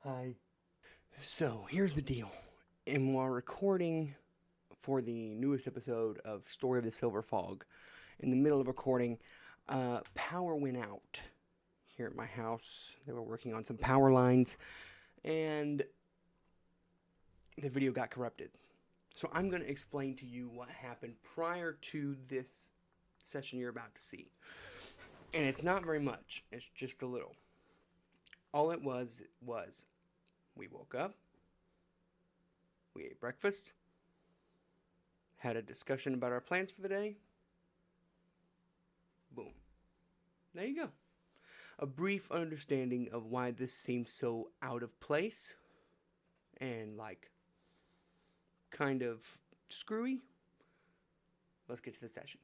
Hi. So, here's the deal. And while recording for the newest episode of Story of the Silver Fog, in the middle of recording, power went out here at my house. They were working on some power lines, and the video got corrupted. So, I'm going to explain to you what happened prior to this session you're about to see. And it's not very much, it's just a little. All it was we woke up, we ate breakfast, had a discussion about our plans for the day. Boom. There you go. A brief understanding of why this seems so out of place and kind of screwy. Let's get to the session.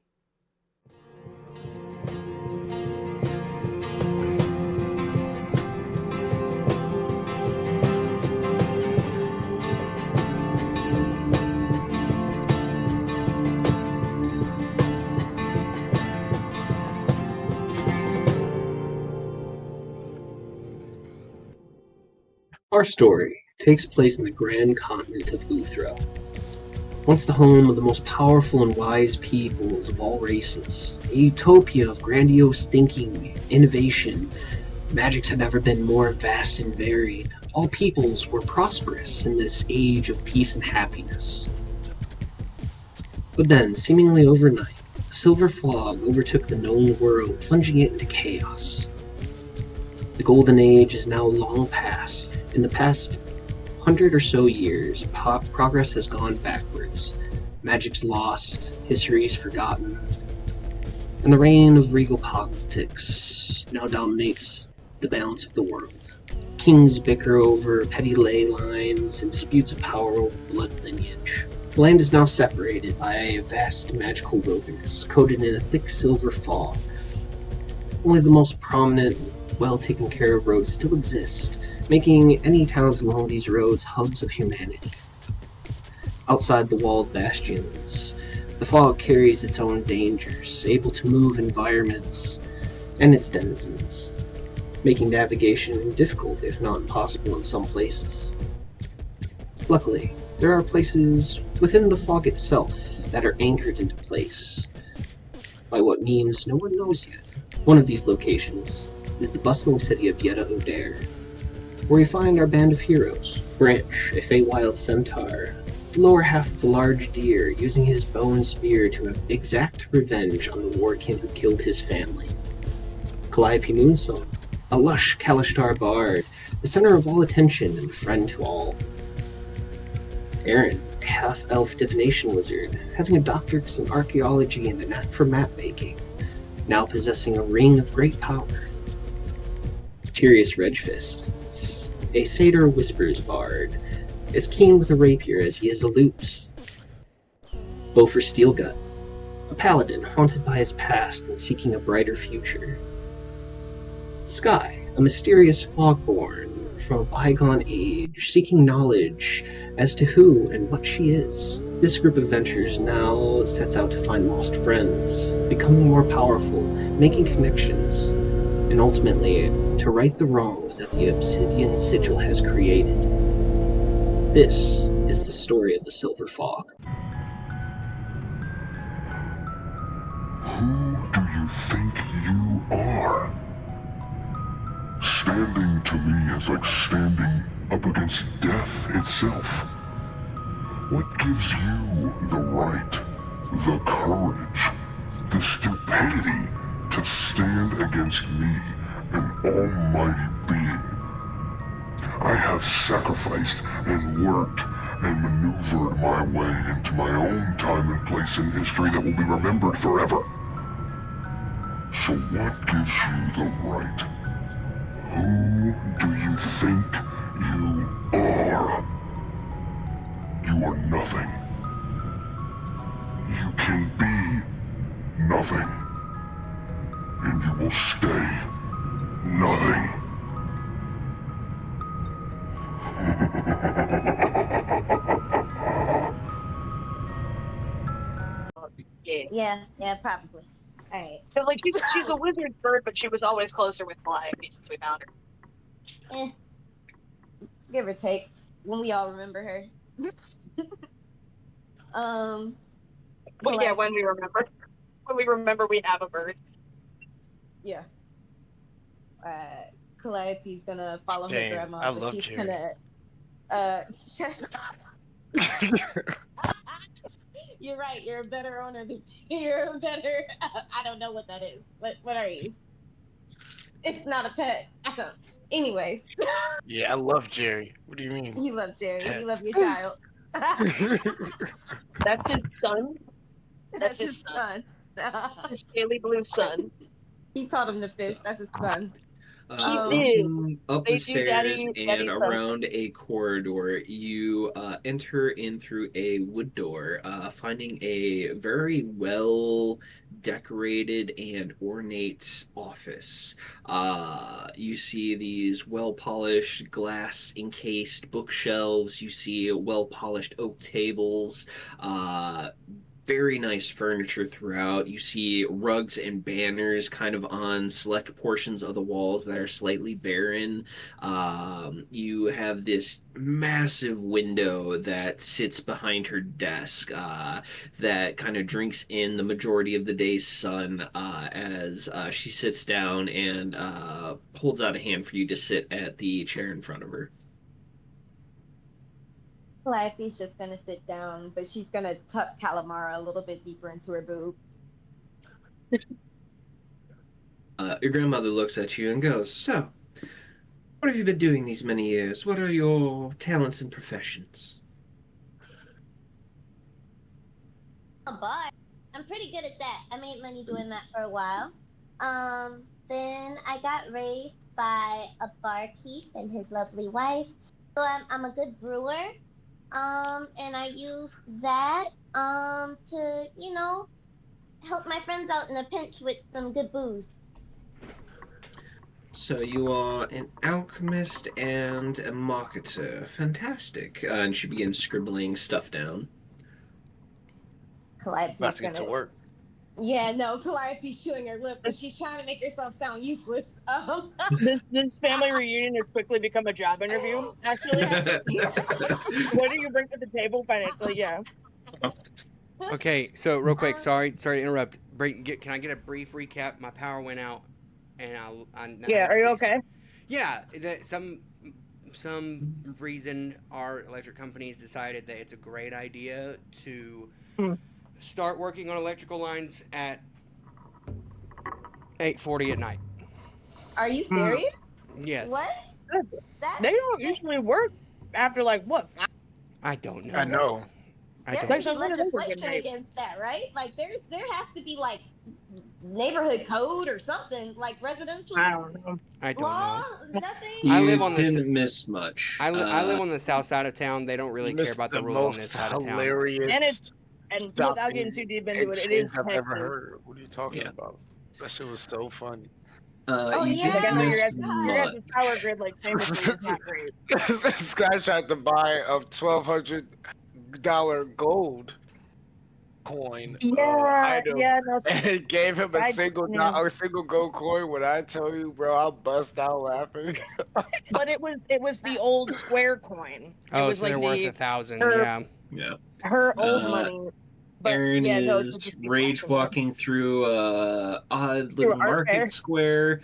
Our story takes place in the grand continent of Uthra, once the home of the most powerful and wise peoples of all races, a utopia of grandiose thinking, innovation. Magics had never been more vast and varied. All peoples were prosperous in this age of peace and happiness. But then, seemingly overnight, a silver fog overtook the known world, plunging it into chaos. The Golden Age is now long past. In the past 100 or so years, progress has gone backwards. Magic's lost, history is forgotten, and the reign of regal politics now dominates the balance of the world. Kings bicker over petty ley lines and disputes of power over blood lineage. The land is now separated by a vast magical wilderness, coated in a thick silver fog. Only the most prominent, well-taken care of roads still exist, making any towns along these roads hubs of humanity. Outside the walled bastions, the fog carries its own dangers, able to move environments and its denizens, making navigation difficult, if not impossible in some places. Luckily, there are places within the fog itself that are anchored into place, by what means no one knows yet. One of these locations is the bustling city of Yetta O'Dare, where we find our band of heroes. Branch, a Feywild centaur, the lower half of a large deer, using his bone spear to exact revenge on the warkin who killed his family. Calliope Moonsong, a lush Kalashtar bard, the center of all attention and a friend to all. Aaron, a half-elf divination wizard, having a doctorate in archaeology and a knack for map-making, now possessing a ring of great power. Tirius Redfist, a satyr whispers bard, as keen with a rapier as he is a lute. Beaufort Steelgut, a paladin haunted by his past and seeking a brighter future. Sky, a mysterious fogborn from a bygone age, seeking knowledge as to who and what she is. This group of adventurers now sets out to find lost friends, becoming more powerful, making connections, and ultimately to right the wrongs that the Obsidian Sigil has created. This is the story of the Silver Fog. Who do you think you are? Standing to me is like standing up against death itself. What gives you the right, the courage, the stupidity to stand against me, an almighty being? I have sacrificed and worked and maneuvered my way into my own time and place in history that will be remembered forever. So what gives you the right? Who do you think you are? You are nothing. You can be nothing. And you will stay nothing. Yeah, probably. All right. Because like she's a wizard's bird, but she was always closer with Calliope since we found her. give or take, when we all remember her. um, Well, yeah, when Calliope, we remember we have a bird. yeah. Calliope's gonna follow her Damn, grandma, I but love she's Jerry. gonna you're right, you're a better owner than you're a better I don't know what that is. What are you? It's not a pet. I don't. Anyway, Yeah, I love Jerry. What do you mean? you love Jerry. Pet. You love your child. That's his son. That's That's his his son. son. His scaly blue son. He taught him to fish. That's his son. He Um, did. Up They the do stairs and daddy son. around a corridor, you enter in through a wood door, finding a very well decorated and ornate office. You see these well polished glass encased bookshelves. You see well polished oak tables. Very nice furniture throughout. You see rugs and banners kind of on select portions of the walls that are slightly barren. You have this massive window that sits behind her desk that kind of drinks in the majority of the day's sun as she sits down and holds out a hand for you to sit at the chair in front of her. Calliope's just gonna sit down, but she's gonna tuck Calamara a little bit deeper into her boob. Your grandmother looks at you and goes, "So, what have you been doing these many years? What are your talents and professions?" Oh, boy. I'm pretty good at that. I made money doing that for a while. Then I got raised by a barkeep and his lovely wife. So I'm a good brewer. And I use that to, help my friends out in a pinch with some good booze. So you are an alchemist and a marketer. Fantastic. And she begins scribbling stuff down. Calliope's About to get to gonna. work. Yeah, no, Calliope's chewing her lip, but she's trying to make herself sound useless. This family reunion has quickly become a job interview. Actually, what do you bring to the table financially? Yeah. Okay, so real quick, sorry to interrupt. Can I get a brief recap? My power went out, and Yeah. Are you okay? Yeah, that some reason our electric companies decided that it's a great idea to start working on electrical lines at 8:40 at night. Are you serious? Yes. What? They don't usually work after like what? I don't know. I know. I don't. There's Like, what are they working legislation at? against that, right? Like there has to be like neighborhood code or something, like residential I don't know. I don't law, know. nothing. You I live on the didn't miss much. I live on the south side of town. They don't really care Missed about the the rules on most this side of town. hilarious And without getting too deep into it, it is exchange I've ever Texas. heard. What are you talking about? That shit was so funny. Oh, You yeah. Like, I know didn't miss your guys' much. power grid, like, famously is not great. This guy tried to buy a $1,200 gold coin item No, and gave him a single gold coin. When I tell you, bro, I'll bust out laughing. but it was the old square coin. Oh, it was so like they're worth 1,000. her- Yeah. Yeah. her old money. But Aaron yeah, no, is rage walking through a odd little Art market fair. square.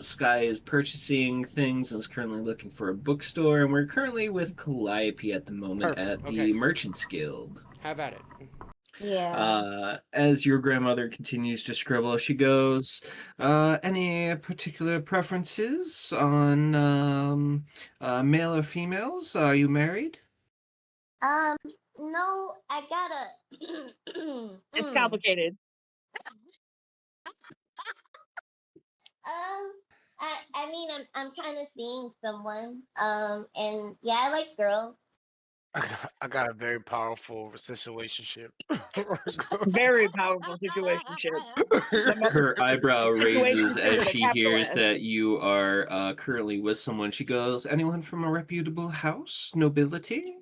Sky is purchasing things and is currently looking for a bookstore. And we're currently with Calliope at the moment Perfect, at the okay. Merchants Guild. Have at it. Yeah. As your grandmother continues to scribble, she goes, any particular preferences on male or females? Are you married? No, I gotta. It's complicated. I mean, I'm kind of seeing someone. And yeah, I like girls. I got a very powerful situationship. Very powerful situationship. Her eyebrow raises Situationship as with a she capital hears S. that you are currently with someone. She goes, anyone from a reputable house? Nobility?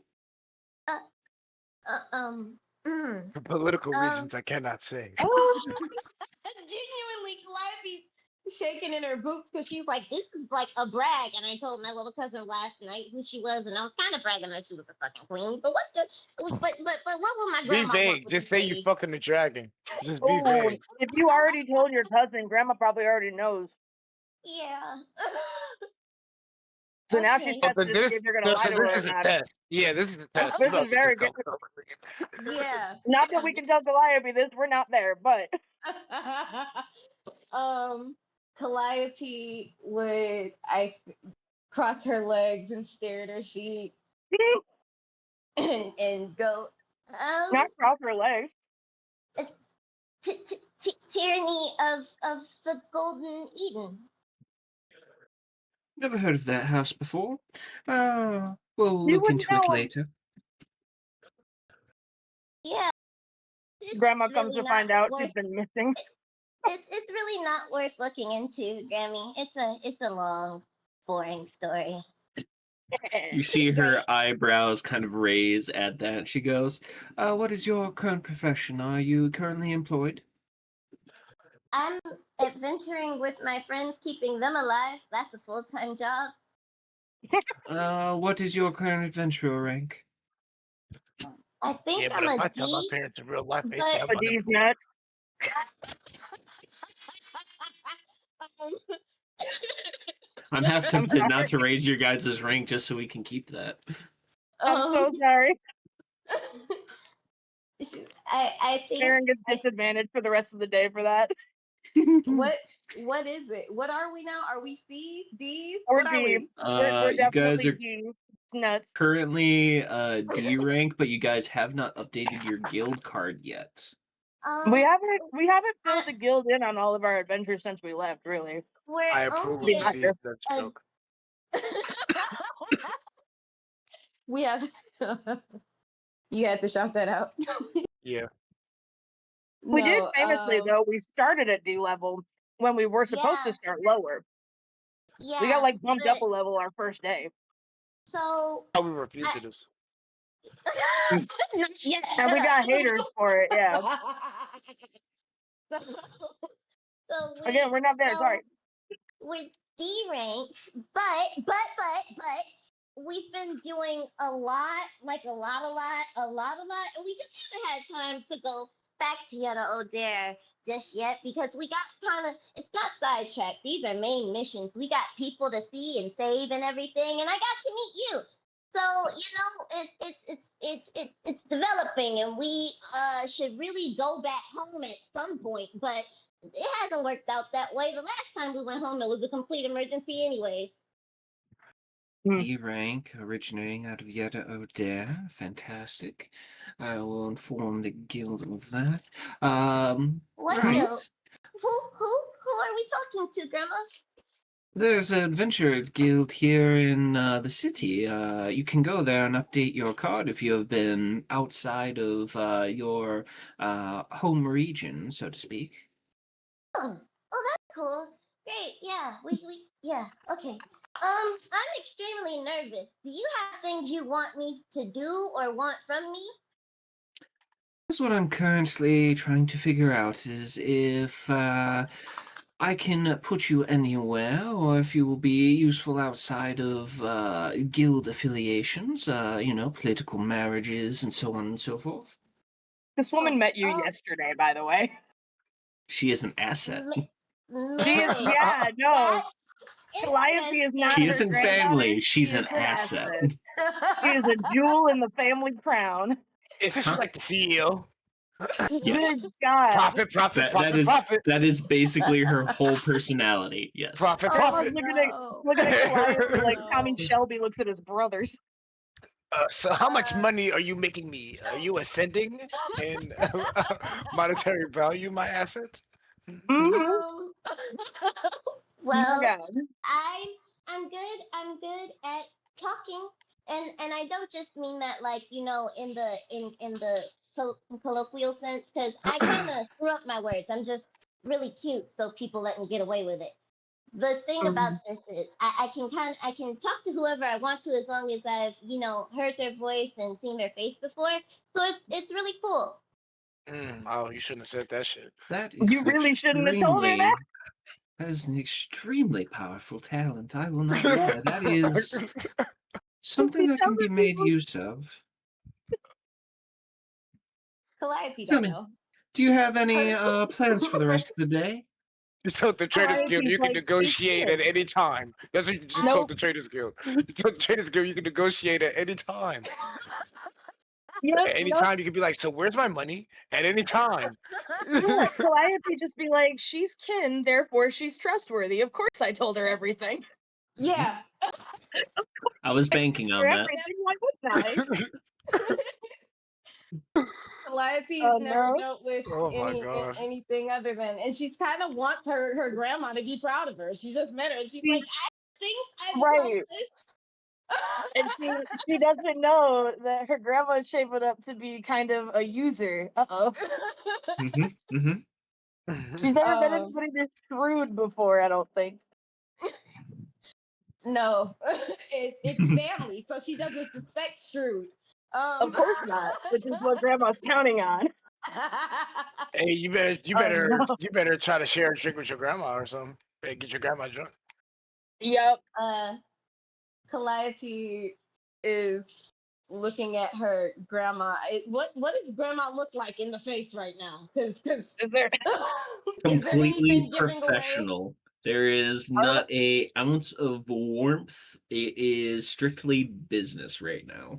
For political reasons, I cannot say. Genuinely, Calliope, shaking in her boots because she's like, this is like a brag. And I told my little cousin last night who she was, and I was kind of bragging that she was a fucking queen. But what the? But what will my Be grandma want vague. with Just this say you lady? fucking the dragon. Just be Oh, vague. if you already told your cousin, Grandma probably already knows. Yeah. So now she's Okay. So testing to see if you're gonna lie to her this or is a not. test. Yeah, this is a test. This You about is to very just good. come. Yeah. Not that we can tell Calliope this, we're not there, but Calliope would cross her legs and stare at her feet and go, not cross her legs. tyranny of the Golden Eden. Never heard of that house before. We'll You look wouldn't into it know. later. Yeah. It's Grandma comes really to not find out she's worth. been missing. It's really not worth looking into, Grammy. It's a long, boring story. You see It's her great. eyebrows kind of raise at that. She goes, what is your current profession? Are you currently employed? I'm adventuring with my friends, keeping them alive. That's a full-time job. What is your current adventurer rank? I think Yeah, but I'm if a I tell my D. parents in real life, they but- say Are I'm these unemployed. nuts? I'm half I'm tempted not sorry. to raise your guys' rank just so we can keep that. I'm so sorry. I think Aaron gets disadvantaged for the rest of the day for that. what is it? What are we now? Are we C's, D's? Or What are D. we? We're You guys definitely are D. It's nuts. currently D rank, but you guys have not updated your guild card yet. We haven't filled I- the guild in on all of our adventures since we left, really. We're I approve only of the Dutch a- joke. we have. You had to shout that out. Yeah. We did No, famously though, we started at D level when we were supposed to Yeah. start lower. Yeah. We got like bumped up a but- level our first day. So. How we were fugitives. Yeah, And we got haters for it, yeah. So Again, we're not there, sorry. We're D rank, but we've been doing a lot, like a lot, and we just haven't had time to go back to Yetta O'Dare just yet because we got it's not sidetracked. These are main missions. We got people to see and save and everything, and I got to meet you. So it's developing, and we should really go back home at some point, but it hasn't worked out that way. The last time we went home, it was a complete emergency anyway. D rank, originating out of Yetta O'Dare. Fantastic. I will inform the guild of that. What right. guild? Who are we talking to, Grandma? There's an adventure guild here in the city. You can go there and update your card if you have been outside of your home region, so to speak. Oh, that's cool. Great. Yeah, yeah. Okay. I'm extremely nervous. Do you have things you want me to do or want from me? That's what I'm currently trying to figure out, is if I can put you anywhere, or if you will be useful outside of guild affiliations, political marriages, and so on and so forth. This woman met you yesterday, by the way. She is an asset. She is, yeah, no. Calliope is not She her isn't granddaughter, family. She's she an is asset. She is a jewel in the family crown. Isn't she like the CEO? Yes. Good God. Profit. That is basically her whole personality. Yes. Profit. Looking at Calliope like Tommy Shelby looks at his brothers. So how much money are you making me? Are you ascending in monetary value, my asset? Mm-hmm. Well, God. I'm good at talking, and I don't just mean that like in the colloquial sense, because I kind of screw up my words. I'm just really cute, so people let me get away with it. The thing about this is I can talk to whoever I want to as long as I've heard their voice and seen their face before. So it's really cool. Oh, you shouldn't have said that shit. That is You really shouldn't have told her that. That is an extremely powerful talent. I will not lie. That is something It that can sounds be like made people- use of. Calliope Tell don't me, know. do you have any plans for the rest of the day? You told the Traders Guild Calliope's you can like, negotiate "She's at any time. That's what you just Nope. told the Traders Guild. You told the Traders Guild you can negotiate at any time. Yep, At any yep. time you can be like, so where's my money? At any time. Yeah, Calliope just be like, she's kin, therefore she's trustworthy. Of course I told her everything. Yeah. I was banking For on that. everything, why wouldn't I? Calliope's Oh, never no. dealt with Oh my gosh. anything other than, and she's kind of wants her grandma to be proud of her. She just met her, and she's like, I think I'm Right. selfish. And she doesn't know that her grandma is shaping up to be kind of a user. Uh-oh. Mm-hmm. Mm-hmm. She's never been Um, anybody this shrewd before, I don't think. No, it's family, so she doesn't suspect Shrewd. Of course not, which is what grandma's counting on. Hey, you Oh, no. better try to share a drink with your grandma or something. Better get your grandma drunk. Yep. Calliope is looking at her grandma. What does grandma look like in the face right now? Because Is there Completely professional. There is not a ounce of warmth. It is strictly business right now.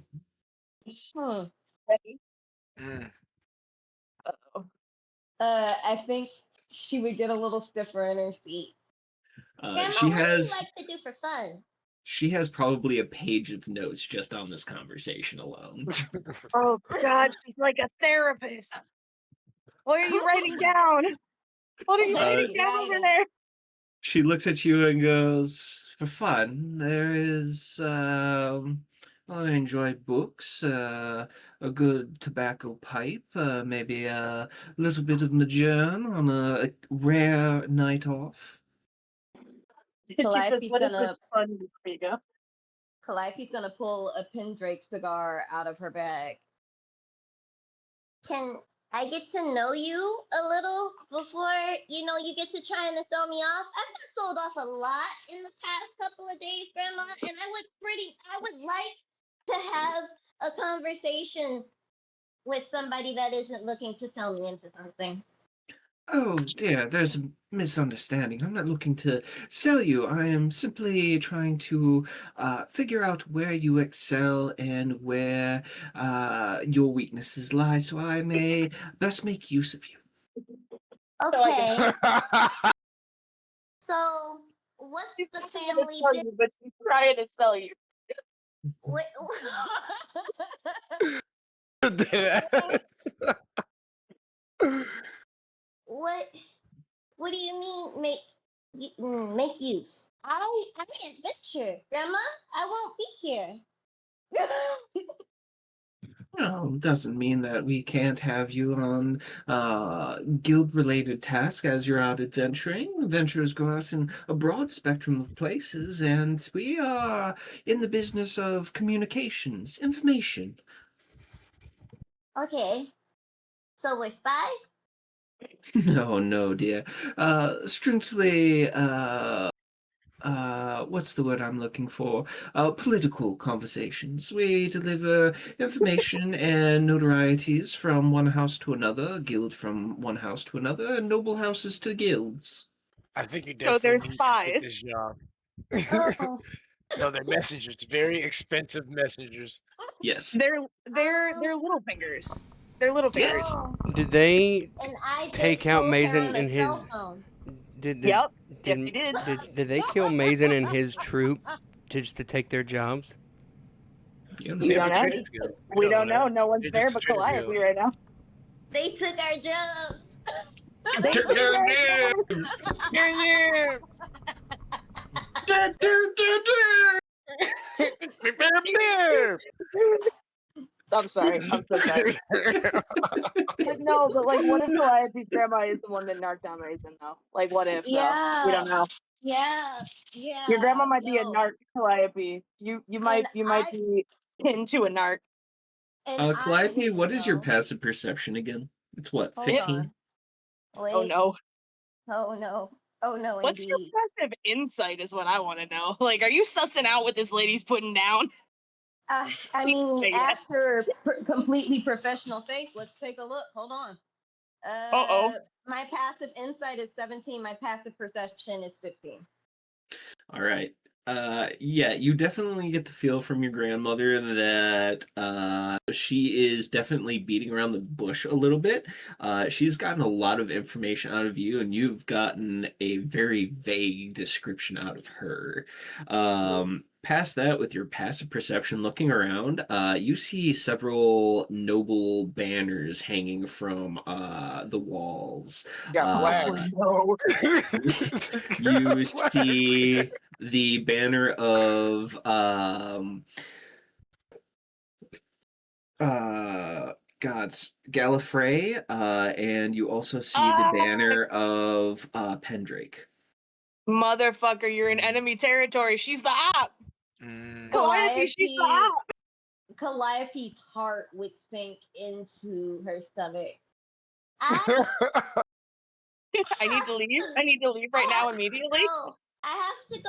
Mm. Uh-oh. I think she would get a little stiffer in her seat. Grandma, She what do you has like to do for fun? she has probably a page of notes just on this conversation alone. Oh God, she's like a therapist. What are you writing down? What are you writing down over there? She looks at you and goes, "For fun, there is I enjoy books, a good tobacco pipe, maybe a little bit of Majourn on a rare night off." She says, Calliope's "What is gonna- this fun to speak of?" Calliope's gonna pull a Pendrake cigar out of her bag. Can I get to know you a little before, you get to trying to sell me off? I've been sold off a lot in the past couple of days, Grandma, and I would like to have a conversation with somebody that isn't looking to sell me into something. Oh dear, there's a misunderstanding. I'm not looking to sell you. I am simply trying to figure out where you excel and where your weaknesses lie, so I may best make use of you. Okay. So, what's the family business? But she's trying to sell you. What, what do you mean make use? I adventure, Grandma. I won't be here. Well, doesn't mean that we can't have you on guild-related tasks as you're out adventuring. Adventurers go out in a broad spectrum of places, and we are in the business of communications, information. Okay. So we're spies? No, dear. Strictly, what's the word I'm looking for? Political conversations. We deliver information and notorieties from one house to another, guild from one house to another, and noble houses to guilds. I think you So definitely they're need to quit spies. this job. Oh. No, they're messengers. Very expensive messengers. Yes. They're little fingers. They're little fingers. Yes. Did they And I just take out told her Mason on a and his? cell phone. Did Yep. Yes, didn't- he did. Did they kill Mason and his troop just to take their jobs? You You don't know. We don't know. No one's They're there just but a Traders Calliope Guild. right now. They took our jobs. They took our Yeah. I'm sorry. I'm so sorry. But no, but like, what if Calliope's grandma is the one that narked down Raisin, though? Like, what if? Yeah. We don't know. Yeah. Your grandma might be a no. narc, Calliope. You might be kin to a narc. And Calliope, what is your know. passive perception again? It's what, Hold 15? on. Wait. Oh no. Oh no. Oh no, What's your indeed. passive insight is what I want to know. Like, are you sussing out what this lady's putting down? I mean, Say yes. after completely professional face, let's take a look. Hold on. Uh-oh. My passive insight is 17. My passive perception is 15. All right. Yeah, you definitely get the feel from your grandmother that she is definitely beating around the bush a little bit. She's gotten a lot of information out of you, and you've gotten a very vague description out of her. Past that, with your passive perception looking around, you see several noble banners hanging from the walls. Got flags. No. You see the banner of God's Gallifrey, and you also see the banner of Pendrake. Motherfucker, you're in enemy territory. She's the op. Calliope, she's the op. Calliope's heart would sink into her stomach. I need to leave. I need to leave right now immediately. No, I have to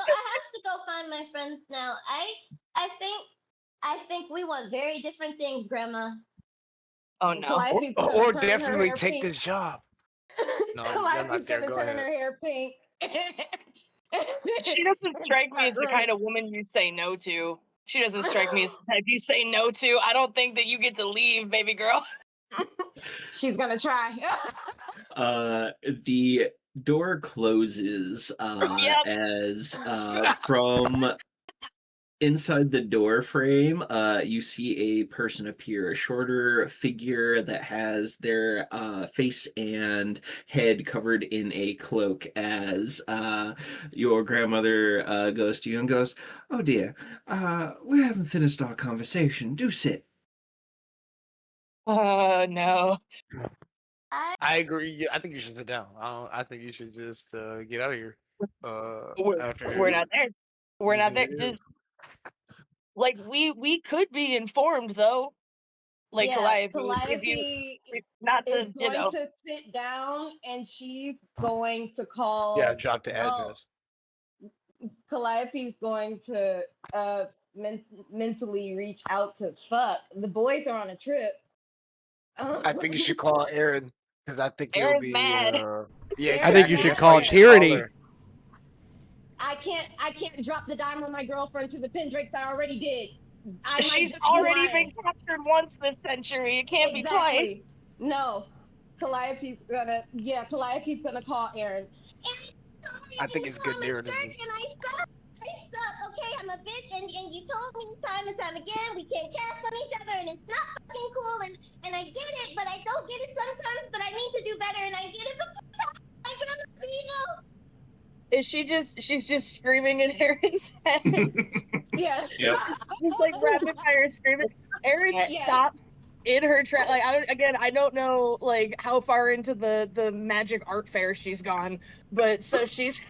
go find my friends now. I think we want very different things, Grandma. Oh no. Calliope's gonna Or turn her definitely hair take pink. this job. No, I'm Calliope's not there. gonna Go turn ahead. her hair pink. She doesn't strike me as the kind of woman you say no to. She doesn't strike me as the type you say no to. I don't think that you get to leave, baby girl. She's gonna try. The door closes Yep. as from inside the door frame, you see a person appear, a shorter figure that has their face and head covered in a cloak as your grandmother goes to you and goes, "Oh dear, we haven't finished our conversation. Do sit." No. I agree. I think you should sit down. I think you should just get out of here. We're not there. We're not there. Like we could be informed though. Like Yeah, Calliope, if you not is to going to sit down and she's going to call. Yeah, drop the address. Calliope's going to mentally reach out to fuck. The boys are on a trip. I think you should call Aaron because I think he'll Aaron's be. mad. Yeah, I think you exactly. should That's call why you should tyranny. her. I can't drop the dime on my girlfriend to the Pendrakes. I already did. I might She's just be already lying. been captured once this century. It can't be twice. No. Calliope's gonna call Aaron. I think it's good narrative. And I suck. Okay, I'm a bitch, and you told me time and time again we can't cast on each other, and it's not fucking cool, and I get it, but I don't get it sometimes, but I need to do better, and I get it, but I got ego. She's just screaming in Aaron's head. Yes. Yep. Just like rapid fire screaming. Aaron stops in her track. Like I don't know like how far into the magic art fair she's gone, but so she's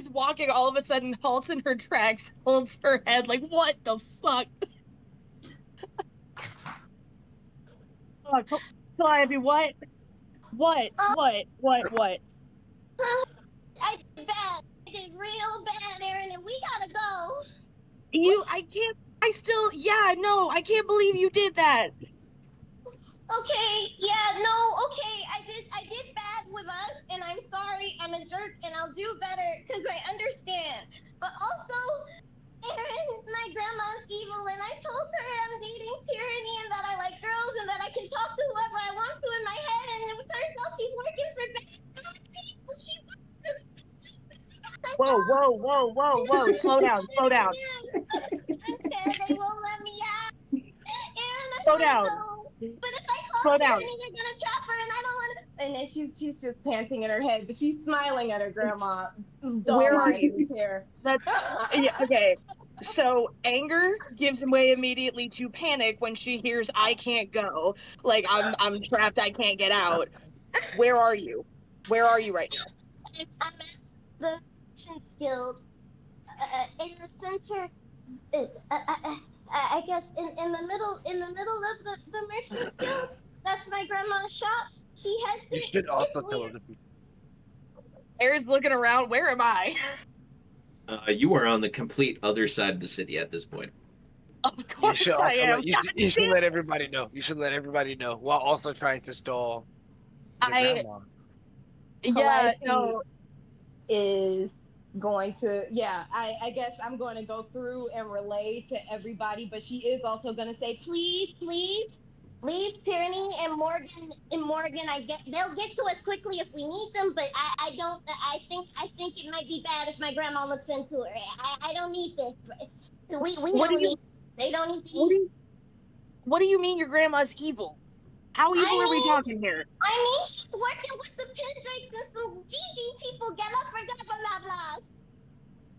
walking, all of a sudden halts in her tracks, holds her head like, what the fuck? Calliope, what? What? I did bad. I did real bad, Aaron, and we gotta go. I can't believe you did that. Okay, I did bad with us, and I'm sorry, I'm a jerk, and I'll do better, because I understand. But also, Aaron, my grandma's evil, and I told her I'm dating tyranny, and that I like girls, and that I can talk to whoever I want to in my head, and it turns out she's working for bad people. Whoa. Slow down. They won't let me out. Aaron, Slow down. But if I call tyranny, they're gonna trap her, and I don't want to. And then she's just panting in her head, but she's smiling at her grandma. Where are you? That's okay. So anger gives way immediately to panic when she hears I can't go. Like I'm trapped, I can't get out. Where are you? Where are you right now? I'm at the Merchants Guild. In the center. I guess in the middle of the Merchants Guild. That's my grandma's shop. She has You should also tell other people. Air's looking around. Where am I? You are on the complete other side of the city at this point. Of You course should I also am. let you should let everybody know. You should let everybody know while also trying to stall the grandma. Yeah, Calliope no. is going to, I guess I'm going to go through and relay to everybody, but she is also going to say, please, please, leave Tyranny and Morgan. They'll get to us quickly if we need them, but I think it might be bad if my grandma looks into her. I don't need this. We What do don't you need. They don't need to what eat. do you, what do you mean your grandma's evil? How evil are we talking here? I mean, she's working with the Pendrakes and some GG people. Get up for blah blah blah. And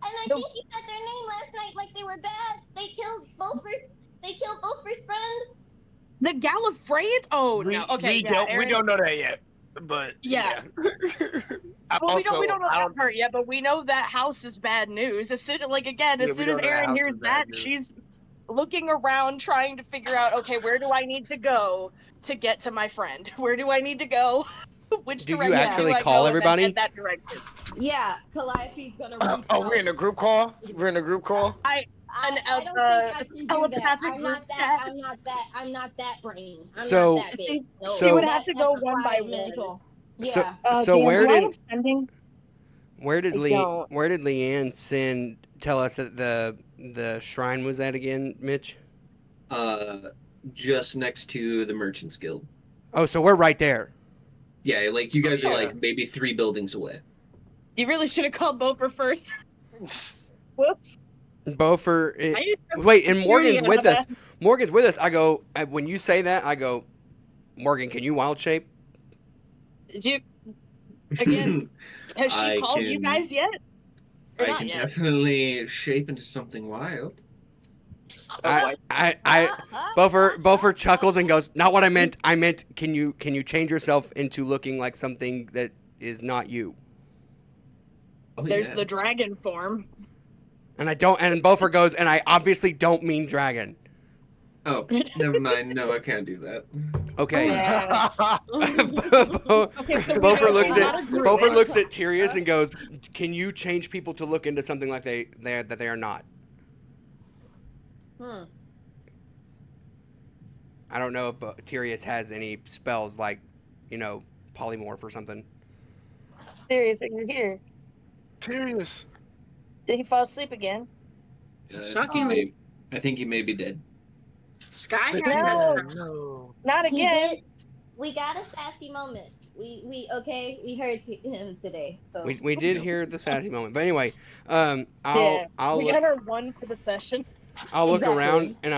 I No. think you said their name last night, like they were bad. They killed Beaufort's friend. The Gallifreyans? Oh no. Okay, yeah. We don't know that yet, but Yeah. I Well, we don't also- know I that part yet, but we know that house is bad news. As soon Yeah, as we know that Erin house hears is bad that, news. she's looking around trying to figure out, okay, where do I need to go to get to my friend? Where do I need to go? Which Do you direction actually do I call go everybody? and then head that direction? Yeah, Calliope's going to reach Oh, out. we're in a group call. We're in a group call. I don't think I can do that. I'm not that brain. I'm So- not that big. No, She would So- have to go that's one by required one. mental. So- Yeah. So Dan, where do I did have sending? where did I don't. Leanne tell us that the shrine was at again, Mitch? Just next to the Merchants Guild. Oh, so we're right there. Yeah, like you guys are Yeah. like maybe 3 buildings away. You really should have called Beaufort first. Whoops. Beaufort. I- Wait, and Morgan's Period. with us. Morgan's with us. I go when you say that. I go, Morgan, can you wild shape? Did you Again, has she I called you can- guys yet? Or I not can yet? definitely shape into something wild. Beaufort chuckles and goes, "Not what I meant. I meant, can you change yourself into looking like something that is not you?" Oh, There's yeah. the dragon form. And I don't. And Beaufort goes, and I obviously don't mean dragon. Oh, never mind. No, I can't do that. Okay. Yeah. Okay, so we Beaufort know looks she's not a at druid. Beaufort looks at Tyrius and goes, "Can you change people to look into something like they are not?" I don't know if Tyrius has any spells like, polymorph or something. Serious, you're here. Serious. Did he fall asleep again? Shockingly, I think he may be dead. Sky No. has No. Not He again. did. We got a sassy moment. We heard him today. So We did hear the sassy moment, but anyway, I'll we look, got our one for the session. I'll look Exactly. around and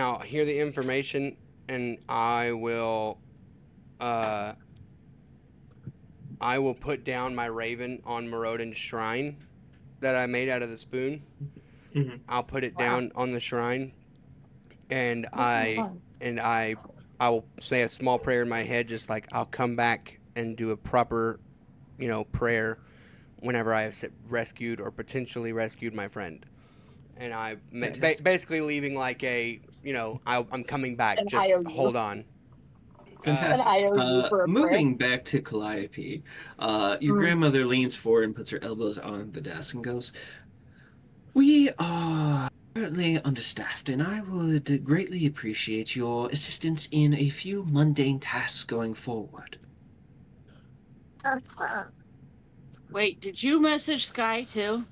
I'll hear the information and I will put down my raven on Morodin's shrine that I made out of the spoon. Mhm. I'll put it down on the shrine, and I will say a small prayer in my head, just like I'll come back and do a proper, prayer whenever I have rescued or potentially rescued my friend. And I Fantastic. basically leaving like a, I'm coming back. An Just IOU. hold on. Fantastic. An IOU for a Moving back to Calliope, your grandmother leans forward and puts her elbows on the desk and goes, "We are currently understaffed, and I would greatly appreciate your assistance in a few mundane tasks going forward." Wait, did you message Sky too?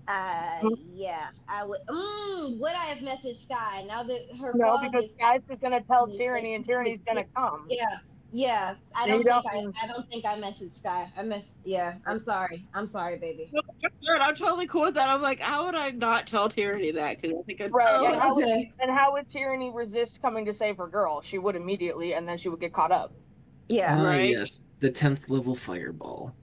Yeah, I would. Would I have messaged Sky now that her No, fog because is? Guys is gonna tell Tyranny, and Tyranny's gonna come. Yeah. I They don't don't- think I messaged Sky. I'm sorry, baby. No, I'm totally cool with that. I'm like, how would I not tell Tyranny that? Because I think it's Right, Oh, and how okay. would Tyranny resist coming to save her girl? She would immediately, and then she would get caught up. Yeah. Right. Yes, the 10th level fireball.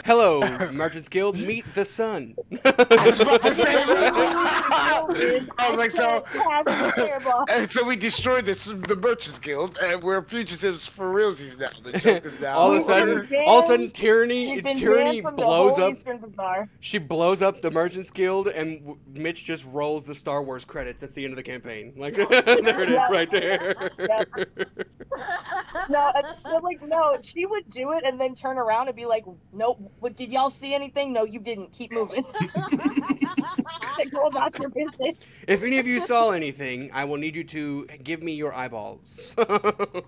Hello, Merchants Guild. Meet the sun. I was about to say Is I was like, so, terrible. and so we destroyed the Merchants Guild, and we're fugitives for realsies now. The joke is now all of a over. sudden, Tyranny You've been Tyranny banned from the blows whole up. Eastern Bazaar. She blows up the Merchants Guild, and Mitch just rolls the Star Wars credits. That's the end of the campaign. Like there it is, right there. No, no, she would do it and then turn around and be like, "Nope, what, did y'all see anything? No, you didn't. Keep moving." Like, go about your business. If any of you saw anything, I will need you to give me your eyeballs.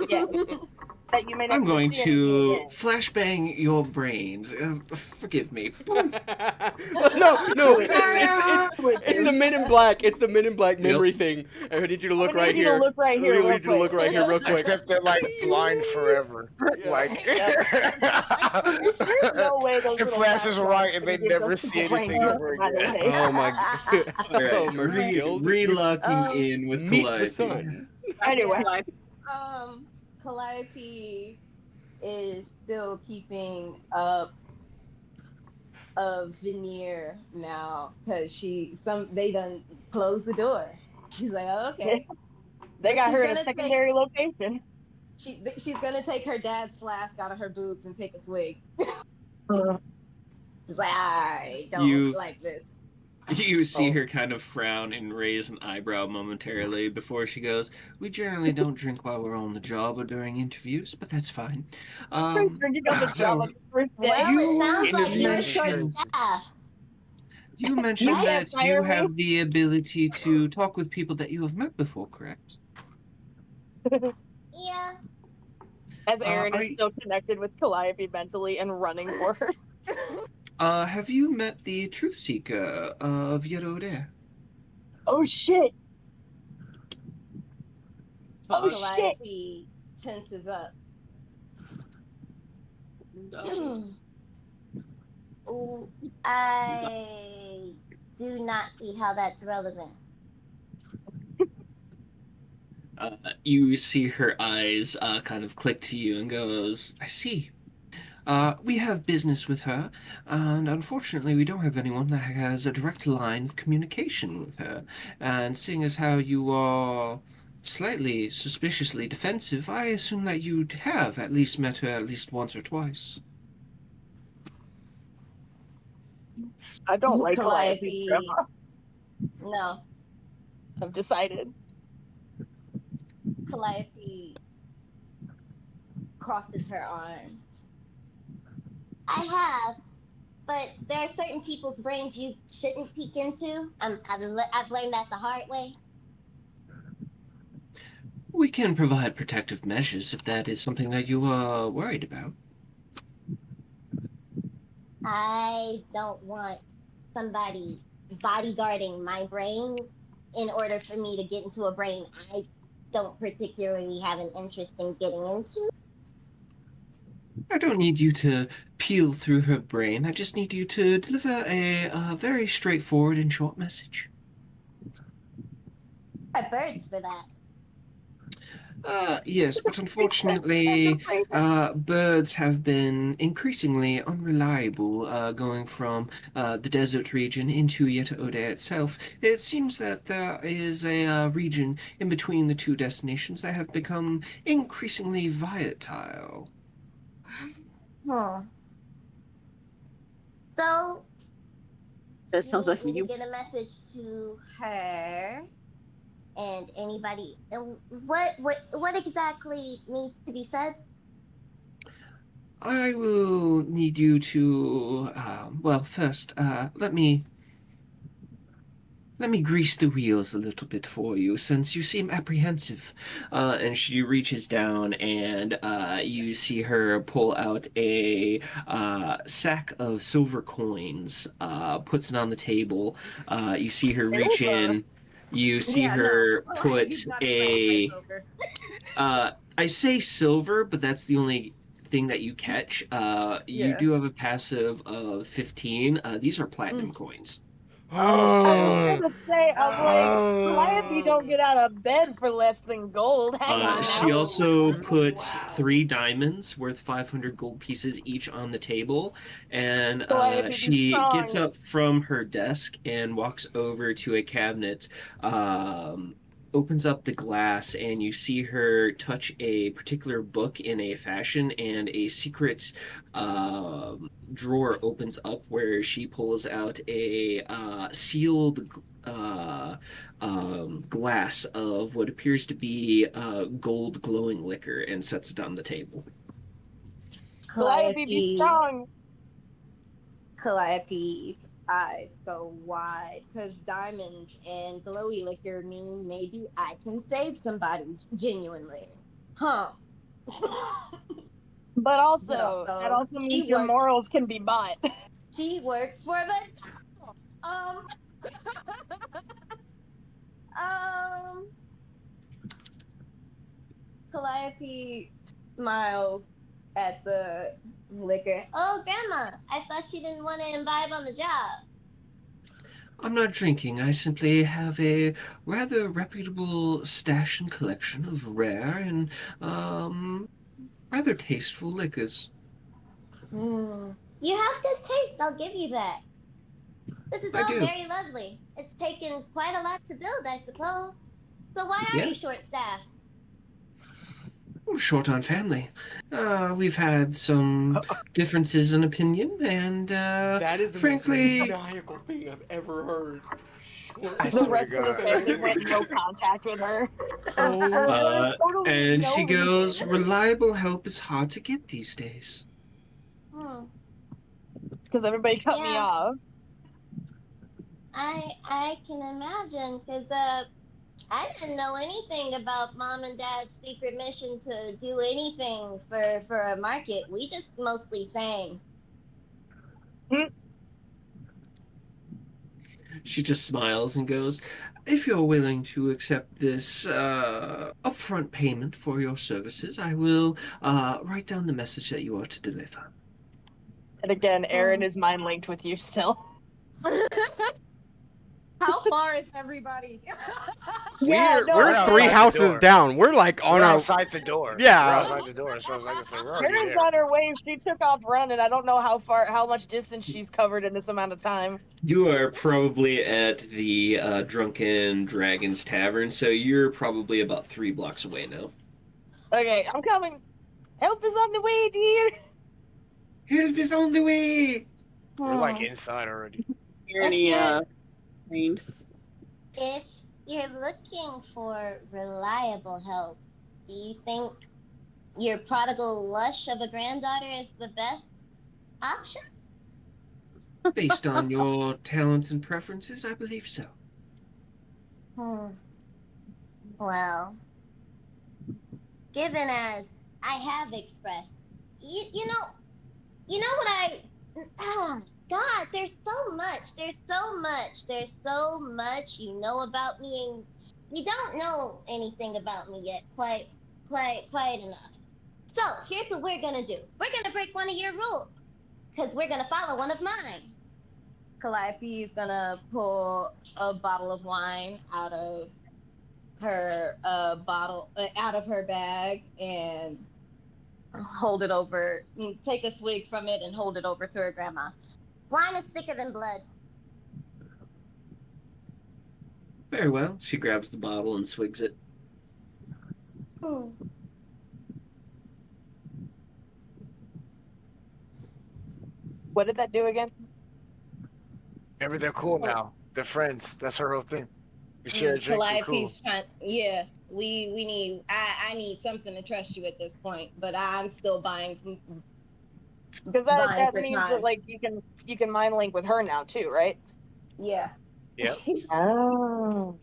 Yes. That you may I'm never going see to anything flashbang your brains. Forgive me. no, it's the again. Men in Black. It's the Men in Black memory thing. I need you to look I need right you to here. look right here I real need you to look quick. right here real quick. Except they're like blind forever. Yeah. Like There's no way those it little flashes fat right and dogs they can give never those see people brain anything damage, ever by the again. way. Oh my All right, Merchants Guild. re-locking in with Meet the Calliope. sun. Anyway, Calliope is still keeping up a veneer now because they done closed the door. She's like, oh, okay. they got She's her at a gonna secondary location. She's gonna take her dad's flask out of her boots and take a swig. She's like, I don't like this. You see her kind of frown and raise an eyebrow momentarily before she goes, "We generally don't drink while we're on the job or during interviews, but that's fine." Drinking on the job on the first day. Well, it sounds like you're Interviews. short-staffed. You mentioned You that can't fire you me. have the ability to talk with people that you have met before, correct? Yeah. As Aaron are is you- still connected with Calliope mentally and running for her. Have you met the Truth Seeker of Yerode? Oh shit! Oh shit! Calliope tenses up. Ooh, I do not see how that's relevant. You see her eyes kind of click to you and goes, "I see. We have business with her, and unfortunately we don't have anyone that has a direct line of communication with her. And seeing as how you are slightly suspiciously defensive, I assume that you'd have at least met her at least once or twice." I don't like Calliope. Calliope. No, I've decided. Calliope crosses her arms. I have, but there are certain people's brains you shouldn't peek into. I've learned that the hard way. We can provide protective measures if that is something that you are worried about. I don't want somebody bodyguarding my brain in order for me to get into a brain I don't particularly have an interest in getting into. I don't need you to peel through her brain. I just need you to deliver a very straightforward and short message. There are birds for that. Yes, but unfortunately, birds have been increasingly unreliable going from the desert region into Yeta Ode itself. It seems that there is a region in between the two destinations that have become increasingly volatile. So That sounds like need me you. to get a message to her and anybody. What exactly needs to be said? I will need you to, well, first, let me grease the wheels a little bit for you, since you seem apprehensive. And she reaches down, and you see her pull out a sack of silver coins, puts it on the table. You see her reach in. You see her put a. I say silver, but that's the only thing that you catch. You do have a passive of 15. These are platinum coins. I was gonna say, I'm like, Calliope don't Oh. get out of bed for less than gold. Hang on She now. also puts Wow. 3 diamonds worth 500 gold pieces each on the table, and Calliope be she gets strong. up from her desk and walks over to a cabinet, opens up the glass, and you see her touch a particular book in a fashion, and a secret drawer opens up where she pulls out a sealed glass of what appears to be gold glowing liquor and sets it on the table. Calliope be strong. Calliope's eyes go wide because diamonds and glowy liquor mean maybe I can save somebody genuinely. Huh. But also, that also means your morals can be bought. She works for the devil. Calliope smiles at the liquor. Oh, Grandma, I thought you didn't want to imbibe on the job. I'm not drinking. I simply have a rather reputable stash and collection of rare and rather tasteful liquors. You have good taste, I'll give you that. This is I all do. very lovely. It's taken quite a lot to build, I suppose. So why are you Yes. short-staffed? Short on family. We've had some differences in opinion, and That is the frankly, most maniacal thing I've ever heard. I The swear rest to of the God. family went no contact with her. Oh. Totally and no she goes, reason. reliable help is hard to get these days. Because everybody cut me Yeah. off. I can imagine, because I didn't know anything about Mom and Dad's secret mission to do anything for a market. We just mostly sang. She just smiles and goes, if you're willing to accept this upfront payment for your services, I will write down the message that you are to deliver. And again, Aaron is mind linked with you still. How far is everybody? We're outside 3 the houses door. down. We're like on We're our outside the door. Yeah. We're outside the door as far as I can say. We're already Aaron's there. on her way. She took off running. I don't know how much distance she's covered in this amount of time. You are probably at the Drunken Dragons Tavern, so you're probably about 3 blocks away now. Okay, I'm coming. Help is on the way, dear. Help is on the way. We're like inside already. If you're looking for reliable help, do you think your prodigal lush of a granddaughter is the best option? Based on your talents and preferences, I believe so. Well, given as I have expressed, you know what God, there's so much you know about me, and you don't know anything about me yet quite enough. So here's what we're gonna do. We're gonna break one of your rules, because we're gonna follow one of mine. Calliope is gonna pull a bottle of wine out of her out of her bag and hold it over, take a swig from it and hold it over to her grandma. Wine is thicker than blood. Very well. She grabs the bottle and swigs it. What did that do again? Maybe they're cool now. They're friends. That's her whole thing. We share a drink. We're cool. Calliope's trying. Yeah, we need. I need something to trust you at this point, but I'm still buying. Because that means that like you can mind link with her now too, right? Yeah. Yep. Oh.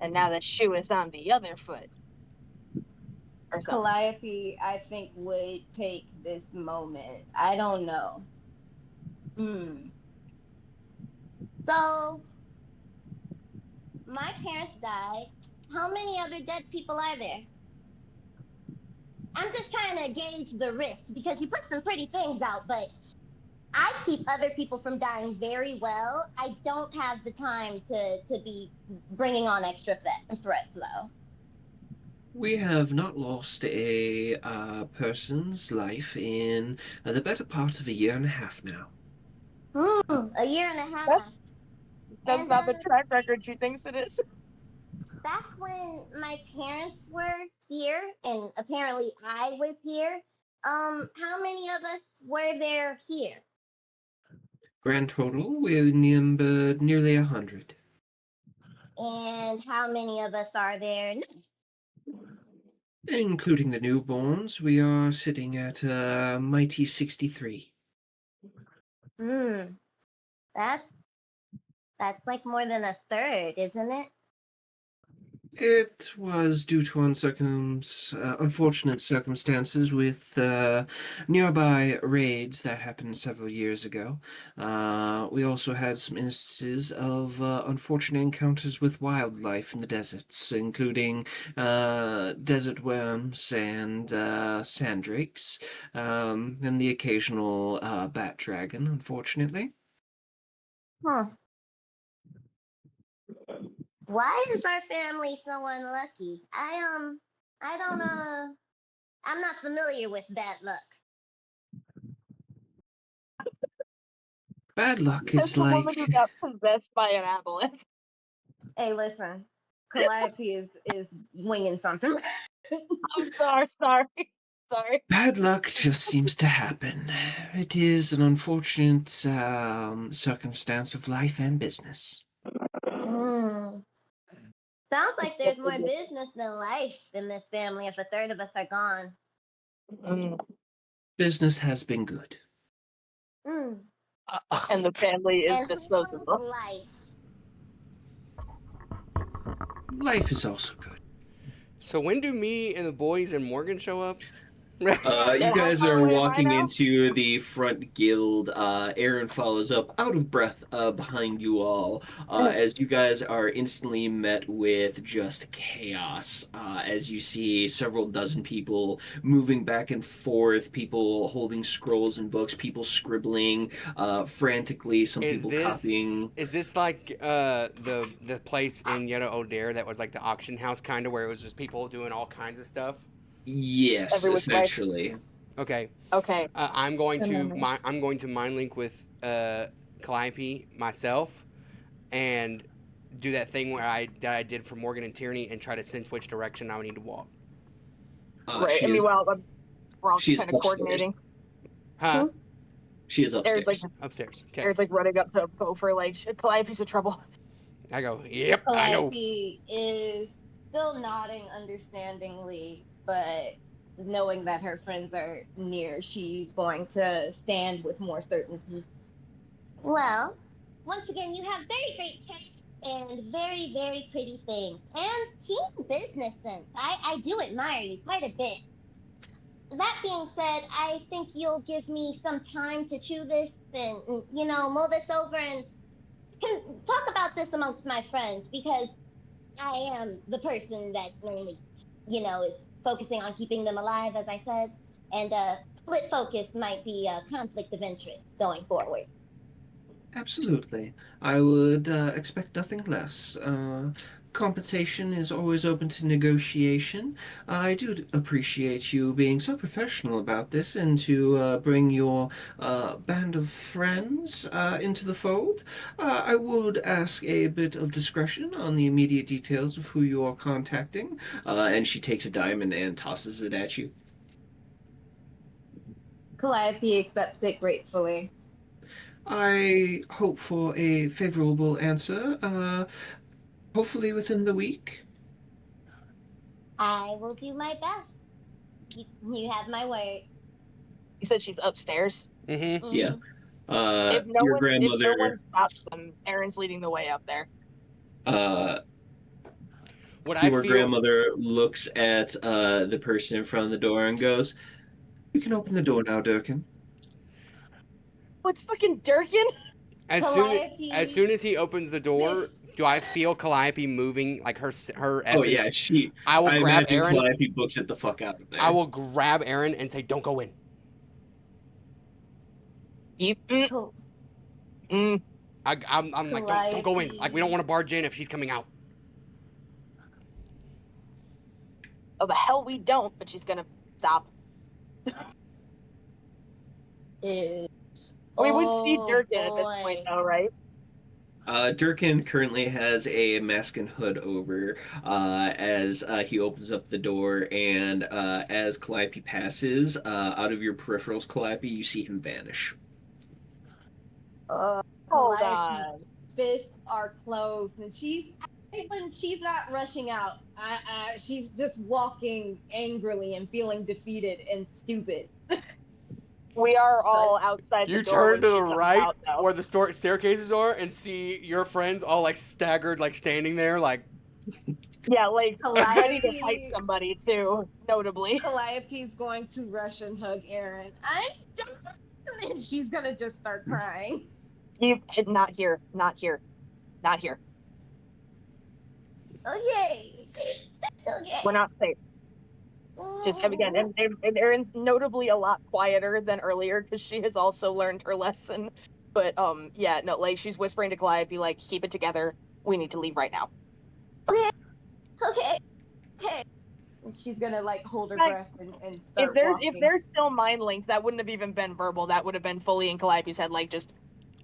And now the shoe is on the other foot. Or something. Calliope, I think, would take this moment. I don't know. So, my parents died. How many other dead people are there? I'm just trying to gauge the risk, because you put some pretty things out, but I keep other people from dying very well. I don't have the time to be bringing on extra threats, though. We have not lost a person's life in the better part of a year and a half now. A year and a That's, half. that's And not the track record she thinks it is. back when my parents were here, and apparently I was here, how many of us were there here? Grand total, we numbered nearly 100. And how many of us are there now? Including the newborns, we are sitting at a mighty 63. That's that's like more than a third, isn't it? It was due to unfortunate circumstances with nearby raids that happened several years ago. We also had some instances of unfortunate encounters with wildlife in the deserts, including desert worms and sandrakes, and the occasional bat dragon, unfortunately. Huh. Why is our family so unlucky? I don't I'm not familiar with bad luck. Bad luck That's is the woman like... who got possessed by an aboleth. Hey, listen, Calliope is winging something. I'm sorry. Bad luck just seems to happen. It is an unfortunate circumstance of life and business. Sounds like there's more business than life in this family if a third of us are gone. Business has been good. And the family is And disposable. Life is also good. So when do me and the boys and Morgan show up? You guys are walking into the front guild. Aaron follows up, out of breath, behind you all, as you guys are instantly met with just chaos. As you see several dozen people moving back and forth, people holding scrolls and books, people scribbling frantically, some people copying. Is this like the place in Yetta O'Dare that was like the auction house kind of, where it was just people doing all kinds of stuff? Yes, essentially. Okay. Okay. I'm going to mind link with Calliope myself, and do that thing where I did for Morgan and Tierney, and try to sense which direction I would need to walk. Right. And meanwhile, we're all kind of coordinating. Huh? She is upstairs. Upstairs. Okay. Eric's like running up to Gopher, like, Calliope's in trouble. I go, yep, I know. Calliope is still nodding understandingly, but knowing that her friends are near, she's going to stand with more certainty. Well, once again, you have very great taste and very, very pretty things. And keen business sense. I do admire you quite a bit. That being said, I think you'll give me some time to chew this and, mull this over and can talk about this amongst my friends, because I am the person that mainly, is focusing on keeping them alive, as I said, and split focus might be a conflict of interest going forward. Absolutely. I would expect nothing less. Compensation is always open to negotiation. I do appreciate you being so professional about this and to bring your band of friends into the fold. I would ask a bit of discretion on the immediate details of who you are contacting. And she takes a diamond and tosses it at you. Calliope accepts it gratefully. I hope for a favorable answer. Hopefully within the week. I will do my best. You have my word. You said she's upstairs? Mm-hmm. Yeah. If no one stops them, Aaron's leading the way up there. Your grandmother looks at the person in front of the door and goes, "You can open the door now, Durkin." What's fucking Durkin? As soon as he opens the door, do I feel Calliope moving, like her essence? Oh yeah, I will grab Aaron. Calliope books it the fuck out of there. I will grab Aaron and say, "Don't go in." You, Call- mm. I'm like, don't go in. Like, we don't want to barge in if she's coming out. Oh, the hell we don't, but she's gonna stop. Is We would see oh Durkin at this point, boy. though, right? Durkin currently has a mask and hood over as he opens up the door, and as Calliope passes, out of your peripherals, Calliope, you see him vanish. Hold Calliope's on. fists are closed, and she's not rushing out. She's just walking angrily and feeling defeated and stupid. We are all outside You the door turn when to she the comes right out, though. where the staircases are and see your friends all like staggered, like standing there, like. Yeah, like ready to Calliope, fight somebody too, notably. Calliope's going to rush and hug Aaron. I'm done. And she's gonna just start crying. You not here, not here, not here. Okay. Okay. We're not safe. Just again, and Erin's notably a lot quieter than earlier because she has also learned her lesson. But yeah, no, like she's whispering to Calliope, like, keep it together. We need to leave right now. Okay. And she's gonna like hold her Right. breath and start walking. If there's still mind linked, that wouldn't have even been verbal. That would have been fully in Calliope's head, like just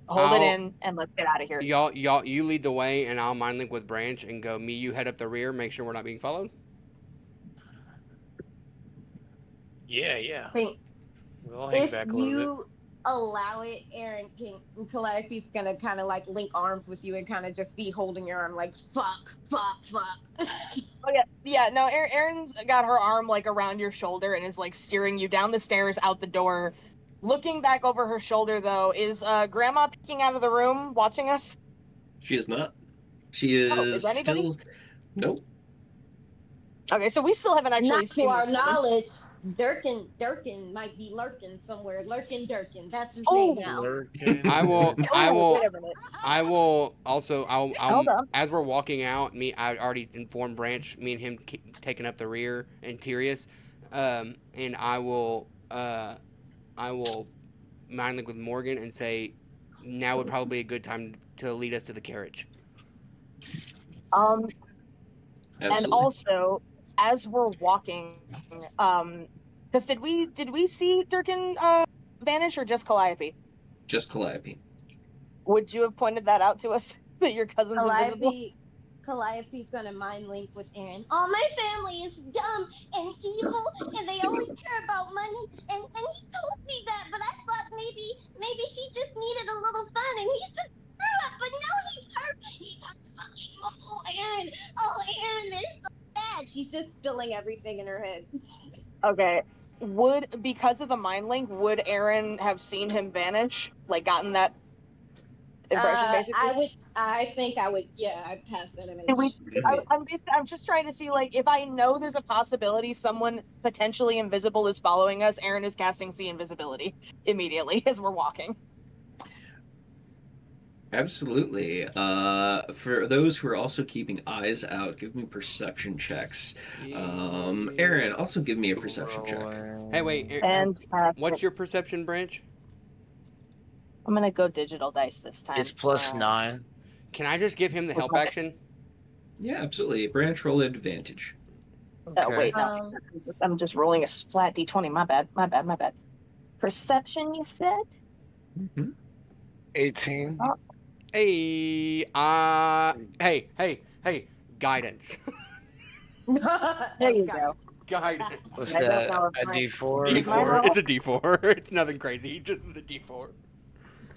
hold it in and let's get out of here. Y'all, you lead the way, and I'll mind link with Branch and go. Me, you head up the rear. Make sure we're not being followed. Yeah. Think We'll all hang If back a little bit. you allow it, Aaron can Calliope's gonna kind of like link arms with you and kind of just be holding your arm like fuck. Oh yeah. No, Erin's got her arm like around your shoulder and is like steering you down the stairs out the door. Looking back over her shoulder, though, is Grandma peeking out of the room watching us? She is not. She is, is anybody? still. Nope. Okay, so we still haven't actually Not to seen our this woman. knowledge. Durkin might be lurking somewhere. Lurkin Durkin. That's his Oh. name now. Lurking. I will. Wait a minute. I will also. Hold I'll on. as we're walking out. I already informed Branch. Me and him taking up the rear and Tyrius, and I will mind link with Morgan and say, now would probably be a good time to lead us to the carriage. Absolutely. And also, as we're walking, because did we see Durkin vanish or just Calliope? Just Calliope. Would you have pointed that out to us that your cousin's invisible? Calliope's gonna mind link with Aaron. all my family is dumb and evil and they only care about money and he told me that, but I thought maybe she just needed a little fun and he's just screw up, but no, he's her fucking Aaron. Oh, Aaron, they're so bad. She's just spilling everything in her head. Okay. Because of the mind link, would Aaron have seen him vanish? Like gotten that impression, basically? I think I would. Yeah, I'd pass that image. I'm just trying to see, like, if I know there's a possibility someone potentially invisible is following us, Aaron is casting See Invisibility immediately as we're walking. Absolutely. For those who are also keeping eyes out, give me perception checks. Aaron, also give me a perception check. Hey, wait. And What's your perception, Branch? I'm gonna go digital dice this time. It's +9. Can I just give him the help Okay. action? Yeah, absolutely. Branch roll advantage. Oh, wait, no. I'm just rolling a flat d20. My bad. Perception, you said? Mm-hmm. 18. Hey, guidance. There you go. Guidance. What's I don't that? know if A my- D4? D4. It's a D4. It's nothing crazy. Just the D4.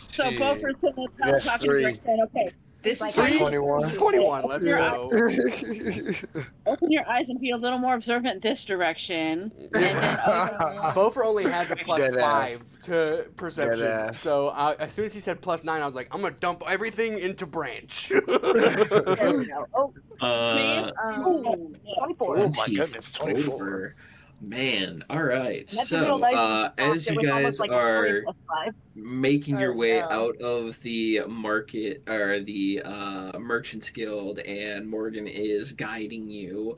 So Shit. Poker's in the top That's talking 3. direct saying, okay, this Like is how you 21. 21. Let's go. open your eyes and be a little more observant in this direction. And then Bofer only has a Dead ass. +5 to perception. Dead ass. So as soon as he said +9, I was like, I'm gonna dump everything into Branch. There we go. Oh, 24. Oh my goodness, 24. Over. Man, all right. That's a real So, dice. as It you was almost guys like a are 3 + 5. making your Oh, way no. out of the market or the Merchants Guild, and Morgan is guiding you,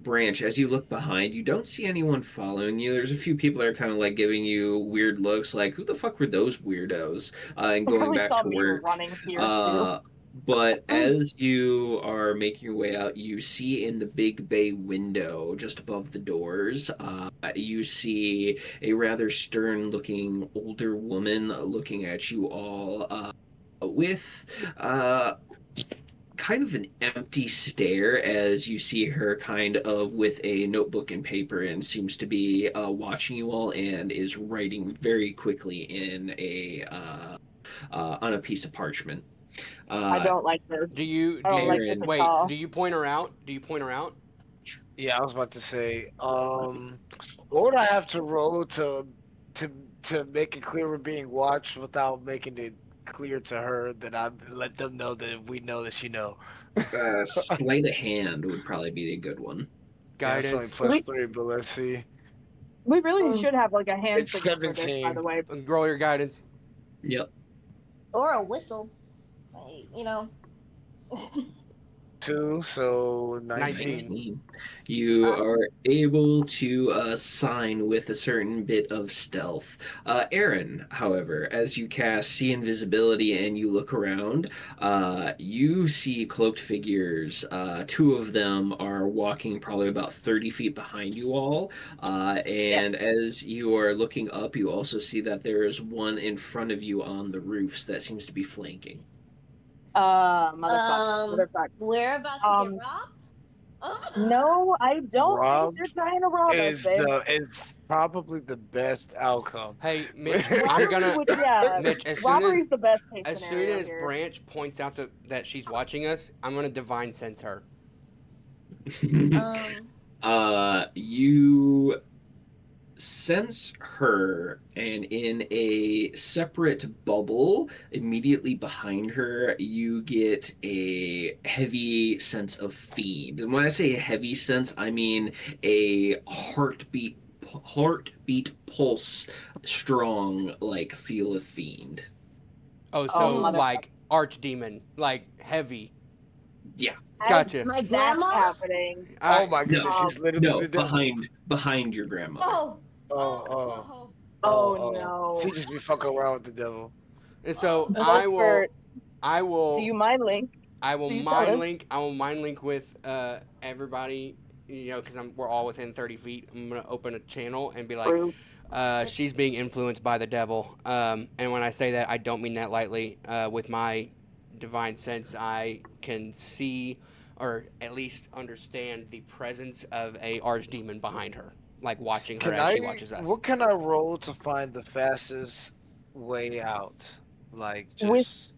Branch, as you look behind, you don't see anyone following you. There's a few people that are kind of like giving you weird looks, like, who the fuck were those weirdos? And They going probably back saw to me work. running here too. But as you are making your way out, you see in the big bay window just above the doors, you see a rather stern-looking older woman looking at you all with kind of an empty stare as you see her kind of with a notebook and paper and seems to be watching you all and is writing very quickly in a on a piece of parchment. I don't like this. Do you I don't like Aaron, this at wait? all. Do you point her out? Do you point her out? Yeah, I was about to say, what would I have to roll to make it clear we're being watched without making it clear to her that I let them know that we know that she know. Sleight of hand would probably be a good one. Yeah, it's only Guidance. +3, but let's see. We really Um, should have like a hand It's signal for this, by 17. the way. Roll your guidance. Yep. or a whistle. Like, you know. 2, so 19. 19. You are able to sign with a certain bit of stealth. Aaron, however, as you cast See Invisibility and you look around, you see cloaked figures. 2 of them are walking probably about 30 feet behind you all. And as you are looking up, you also see that there is one in front of you on the roofs that seems to be flanking. Motherfucker. We're about to get robbed? No, I don't Robbed think they're trying to rob us, babe. is probably the best outcome. Hey, Mitch, I'm gonna. Mitch, as soon Robbery's as the best case as soon scenario as here. Branch points out that she's watching us, I'm gonna divine sense her. You sense her, and in a separate bubble immediately behind her, you get a heavy sense of fiend. And when I say a heavy sense, I mean a heartbeat pulse strong, like feel of fiend. Oh, so motherfucker. like archdemon, like heavy. Yeah. Gotcha. My That's grandma? happening. Oh my goodness, she's literally No, the devil. behind your grandmother. Oh, no. She just be fucking around with the devil. And so Motherfucker, I will. do you mind link? I will Do you tell mind us? link. I will mind link with everybody. You know, because we're all within 30 feet. I'm gonna open a channel and be like, True. she's being influenced by the devil. And when I say that, I don't mean that lightly. With my divine sense, I can see, or at least understand, the presence of a archdemon behind her, like watching her as she watches us. What can I roll to find the fastest way out? Like just With-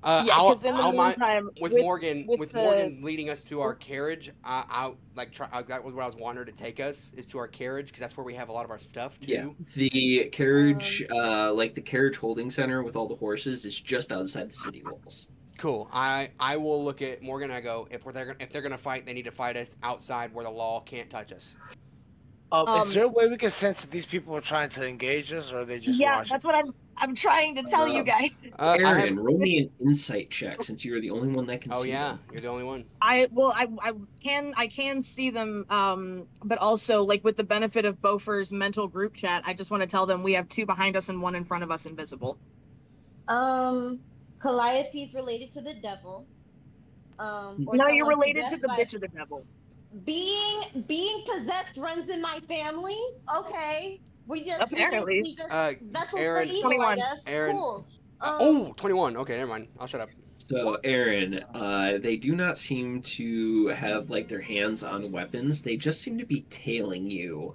Yeah, I'll- 'cause in the I'll mind- meantime, with with- Morgan, with with the- Morgan leading us to our carriage, that was where I was wanting her to take us, is to our carriage, because that's where we have a lot of our stuff too. Yeah, the carriage, like the carriage holding center with all the horses, is just outside the city walls. Cool. I will look at Morgan. And I go, if they're gonna fight, they need to fight us outside where the law can't touch us. is there a way we can sense that these people are trying to engage us, or are they just watching? That's what I'm trying to tell you guys. Aaron, roll me an insight check since you're the only one that can see them. You're the only one. I can see them, but also like with the benefit of Bofer's mental group chat, I just want to tell them we have 2 behind us and 1 in front of us invisible. Calliope's related to the devil. Or No, you're someone related to possessed the by- bitch of the devil. Being possessed runs in my family. Okay, Apparently. we just vessels Aaron, for evil, 21. I guess. Aaron, Cool. 21. Okay, never mind. I'll shut up. So, Aaron, they do not seem to have like their hands on weapons. They just seem to be tailing you.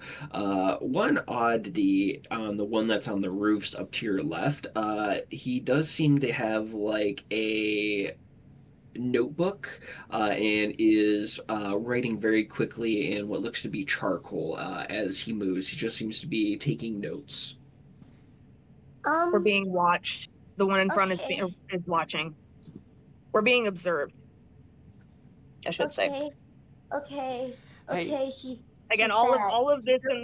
One oddity on the one that's on the roofs up to your left, he does seem to have like a notebook and is writing very quickly in what looks to be charcoal as he moves. He just seems to be taking notes. We're being watched. The one in front is Okay. is watching. We're being observed, I should say. Okay. Hey. She's Again, she's all bad. of this She's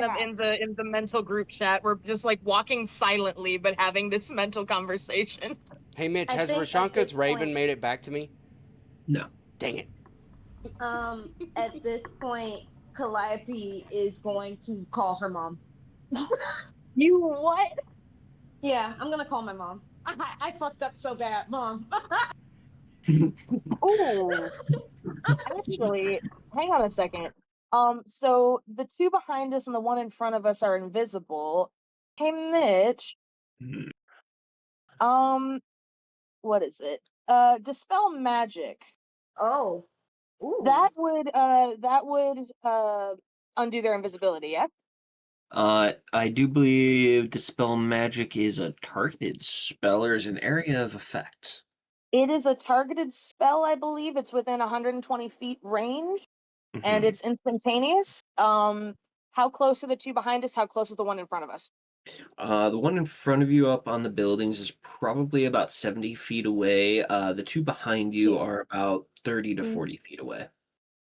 in the mental group chat. We're just like walking silently, but having this mental conversation. Hey, Mitch, I has think at Rashanka's this raven point- made it back to me? No. Dang it. At this point, Calliope is going to call her mom. You what? Yeah, I'm gonna call my mom. I fucked up so bad, mom. Ooh, actually, hang on a second. So the two behind us and the one in front of us are invisible. Hey, Mitch. What is it? Dispel magic. Oh, ooh. That would undo their invisibility, yes? I do believe Dispel Magic is a targeted spell or is an area of effect. It is a targeted spell, I believe. It's within 120 feet range, and it's instantaneous. How close are the two behind us? How close is the one in front of us? The one in front of you up on the buildings is probably about 70 feet away. The two behind you are about 30 to 40 feet away.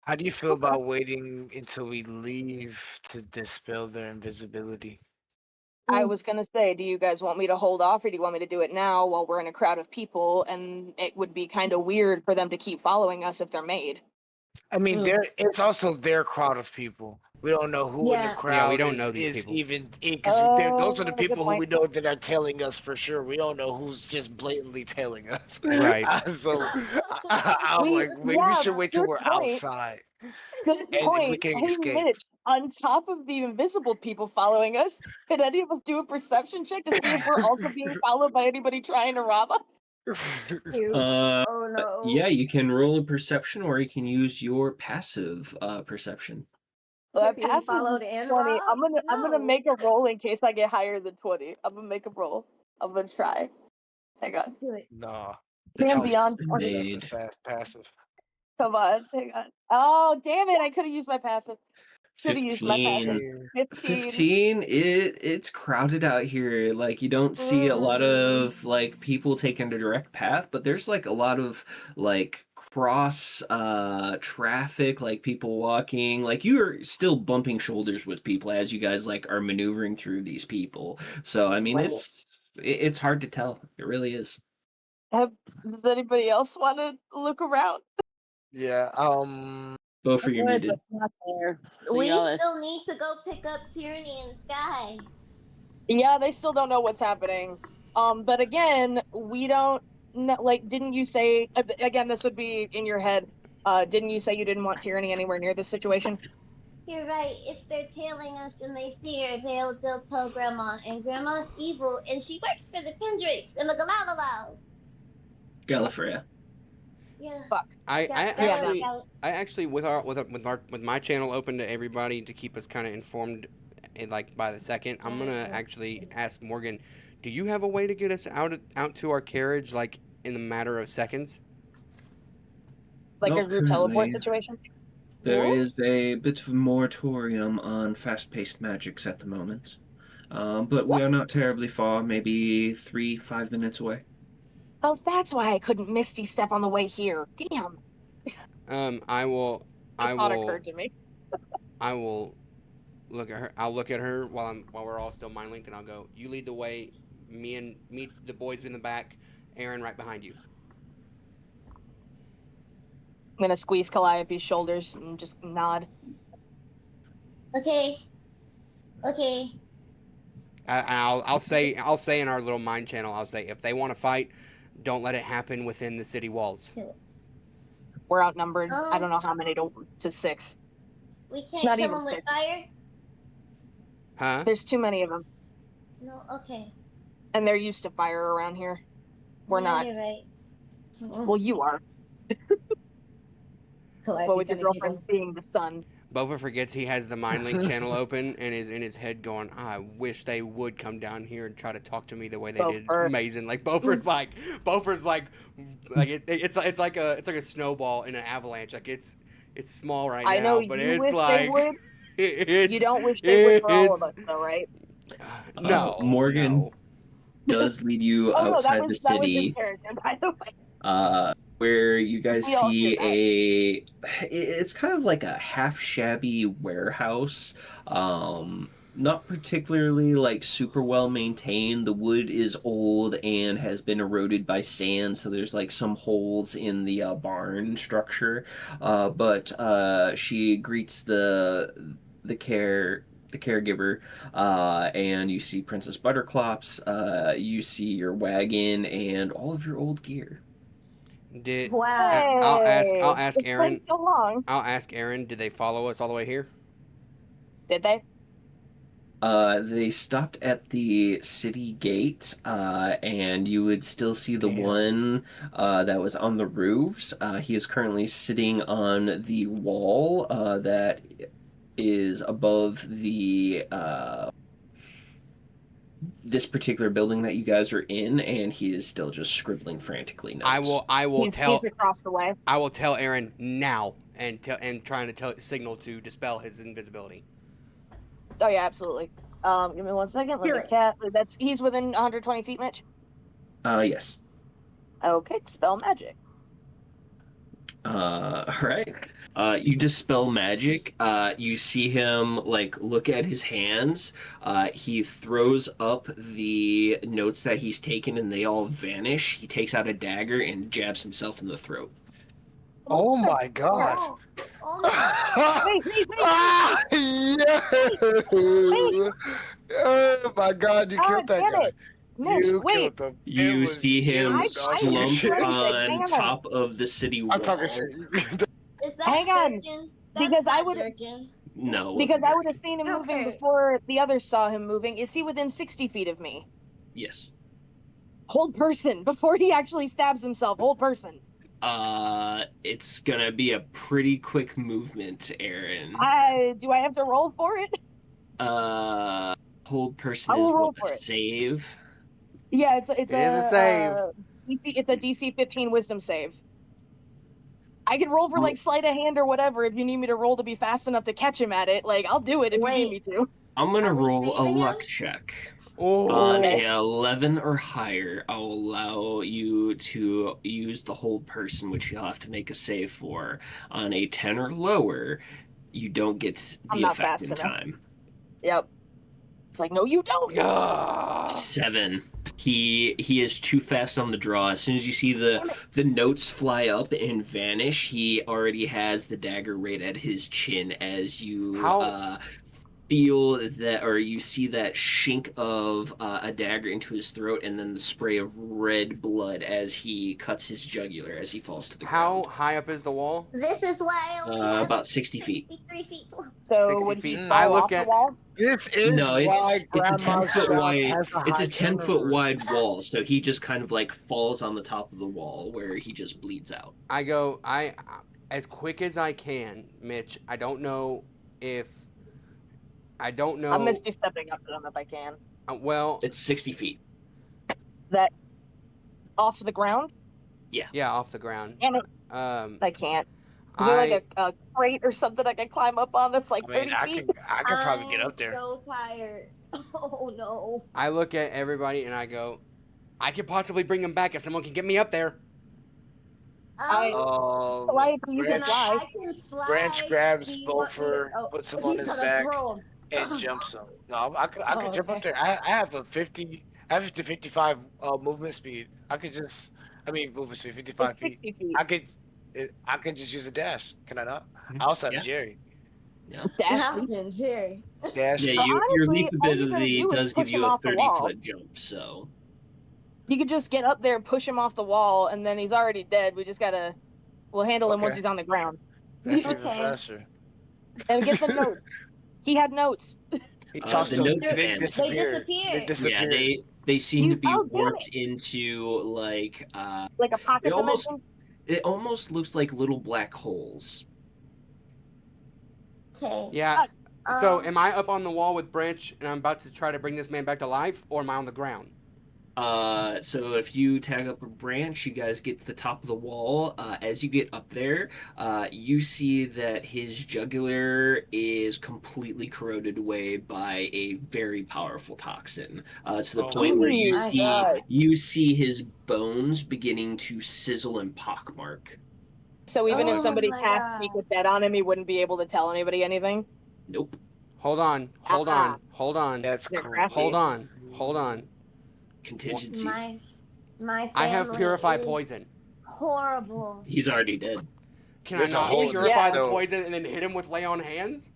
How do you feel about waiting until we leave to dispel their invisibility? I was gonna say, do you guys want me to hold off, or do you want me to do it now while we're in a crowd of people? And it would be kind of weird for them to keep following us if they're made. I mean, it's also their crowd of people. We don't know who in the Yeah. crowd we don't is, know these is people. even because those are the Good people who point. we know that are telling us for sure. We don't know who's just blatantly telling us. Right. So I'm like, maybe we should wait till good we're point. outside Good and we point. can Hey, escape. Mitch, on top of the invisible people following us, could any of us do a perception check to see if we're also being followed by anybody trying to rob us? Oh no. Yeah, you can roll a perception or you can use your passive perception. Well, Being passive followed is and 20. robbed? I'm gonna No. make a roll in case I get higher than 20. I'm gonna make a roll. I'm gonna try. Hang on. Do it. No, The Damn, choice has beyond been 20. made. that's passive. Come on, hang on. Oh, damn it! I could have used my passive. Should have used my passive. 15. 15. 15, it's crowded out here. Like you don't see a lot of like people taking a direct path, but there's like a lot of like cross traffic, like people walking. Like you're still bumping shoulders with people as you guys like are maneuvering through these people. So I mean Wait. it's hard to tell. It really is. Does anybody else want to look around? Yeah. Both I of you would, muted. but not there. So We y'all still need to go pick up Tyranny and Sky. Yeah, they still don't know what's happening. But again, we don't know, like, didn't you say, again, this would be in your head, didn't you say you didn't want Tyranny anywhere near this situation? You're right. If they're tailing us and they see her, they'll tell Grandma. And Grandma's evil, and she works for the Kendricks and the Galalalos. Gallifrey. Yeah. Fuck. I Yeah, actually with my channel open to everybody to keep us kind of informed, like by the second, I'm gonna actually ask Morgan, do you have a way to get us out to our carriage like in the matter of seconds? like Not a group teleport currently. situation? There What? is a bit of a moratorium on fast-paced magics at the moment. But we are not terribly far, maybe 3-5 minutes away. Oh, that's why I couldn't Misty step on the way here. Damn. I will Thought occurred to me. I will look at her. I'll look at her while we're all still mind linked, and I'll go. You lead the way. Me, the boys in the back. Aaron right behind you. I'm gonna squeeze Calliope's shoulders and just nod. Okay. Okay. I'll say in our little mind channel. I'll say if they want to fight, don't let it happen within the city walls. We're outnumbered. I don't know how many to 6. We can't Not kill even them with 6. fire? Huh? There's too many of them, No, okay. and they're used to fire around here. We're Yeah, not. You're right. Well, you are. Well, with your girlfriend being the sun. Bofa forgets he has the mind link channel open and is in his head going, I wish they would come down here and try to talk to me the way they did. Bofer. Amazing. Like Bofer's like it's like a snowball in an avalanche. Like it's small right I know now, but you it's wish like they would. it's You don't wish they would for all of it's us, though, right? no. Morgan No. does lead you Oh no, outside the that was in city, character, by the way. where you guys We all hear see it's kind of like a half shabby warehouse. Not particularly like super well maintained. The wood is old and has been eroded by sand, so there's like some holes in the barn structure. But she greets the care the caregiver, and you see Princess Butterclops. You see your wagon and all of your old gear. Did Wow. I'll ask It's Aaron. been so long. I'll ask Aaron. Did they follow us all the way here? Did they? They stopped at the city gate, and you would still see the Damn. one that was on the roofs. He is currently sitting on the wall that is above the this particular building that you guys are in, and he is still just scribbling frantically notes. I will tell He's across the way. I will tell Aaron now and trying to signal to dispel his invisibility. Oh yeah, absolutely. Give me 1 second. Do Let me it. cat. He's within 120 feet, Mitch. Yes. Okay, spell magic. All right. You dispel magic. You see him like look at his hands. He throws up the notes that he's taken, and they all vanish. He takes out a dagger and jabs himself in the throat. Oh my god. No. Oh my. Wait. Ah, yeah. Oh my god, you killed that damn guy. it. Mitch, You wait. killed him. It You was see him you, I- dog. slump I- on top of the city wall. I'm talking shit. Is that Hang on, Durkin? That's because I not would- Durkin. No, it Because wasn't I would have Durkin. seen him moving Okay. before the others saw him moving. Is he within 60 feet of me? Yes. Hold person before he actually stabs himself. Hold person. It's gonna be a pretty quick movement, Aaron. Do I have to roll for it? Hold person I will is roll what, for a it. save? Yeah, it's It is a save. It's a DC 15 Wisdom save. I can roll for like sleight of hand or whatever if you need me to roll to be fast enough to catch him at it. Like I'll do it if you need me to. I'm gonna Are we roll a saving luck him? check. Oh, On Okay. a 11 or higher, I'll allow you to use the hold person, which you'll have to make a save for. On a 10 or lower, you don't get I'm the not effect fast in enough. time. Yep. It's like, no, you don't. Ah. 7. He is too fast on the draw. As soon as you see the notes fly up and vanish, he already has the dagger right at his chin as you feel that, or you see that shink of a dagger into his throat, and then the spray of red blood as he cuts his jugular as he falls to the How ground. high up is the wall? This is why I only have About 60 feet. 63 feet. So 60 would feet. he I fall look off the at- wall? This is No, why it's a Grandma's 10-foot shop wide. has a It's a high 10-foot turnover. wide wall, so he just kind of like falls on the top of the wall where he just bleeds out. I go, as quick as I can, Mitch. I don't know. I'm misty stepping up to them if I can. Well, It's 60 feet. That off the ground? yeah, off the ground. Damn it, I can't. Is there like a crate or something I can climb up on that's like I mean, 30 feet? I can probably get I'm up there. so tired. Oh no. I look at everybody and I go, I could possibly bring him back if someone can get me up there. I- Um, Why do you Branch, can fly? I can fly. Branch grabs Do you want me to- Bopher, oh, puts him he's on his gonna back, throw him. and jumps him. No, I could jump okay. up there. I have a 50 to 55 movement speed. Movement speed 55 It's feet. 60 feet. I can just use a dash. Can I not? I also have Yeah. Jerry. Dash leap. Nothing, Jerry. Dash. Yeah, But your honestly, leap all you gotta ability do is does give push you him a off the wall. 30-foot jump, so. You could just get up there, push him off the wall, and then he's already dead. We'll handle him once Okay. he's on the ground. That's even Okay. faster. And get the notes. He had notes. He tossed the them. notes They vanished. disappeared. They They disappeared. Yeah, they seem You- to be oh, damn warped into like Like a pocket dimension. it almost looks like little black holes. Okay. Yeah. So Um, am I up on the wall with Branch and I'm about to try to bring this man back to life, or am I on the ground? So if you tag up a branch, you guys get to the top of the wall. As you get up there, you see that his jugular is completely corroded away by a very powerful toxin. To the Oh point where you my God. see his bones beginning to sizzle and pockmark. So even if Oh somebody my cast God. sneak with that on him, he wouldn't be able to tell anybody anything. Nope. Hold on. That's They're cool. crafty. Hold on. Contingencies. My family I have purify is poison. horrible. He's already dead. Can There's I a not hole in purify this, the though. poison and then hit him with lay on hands?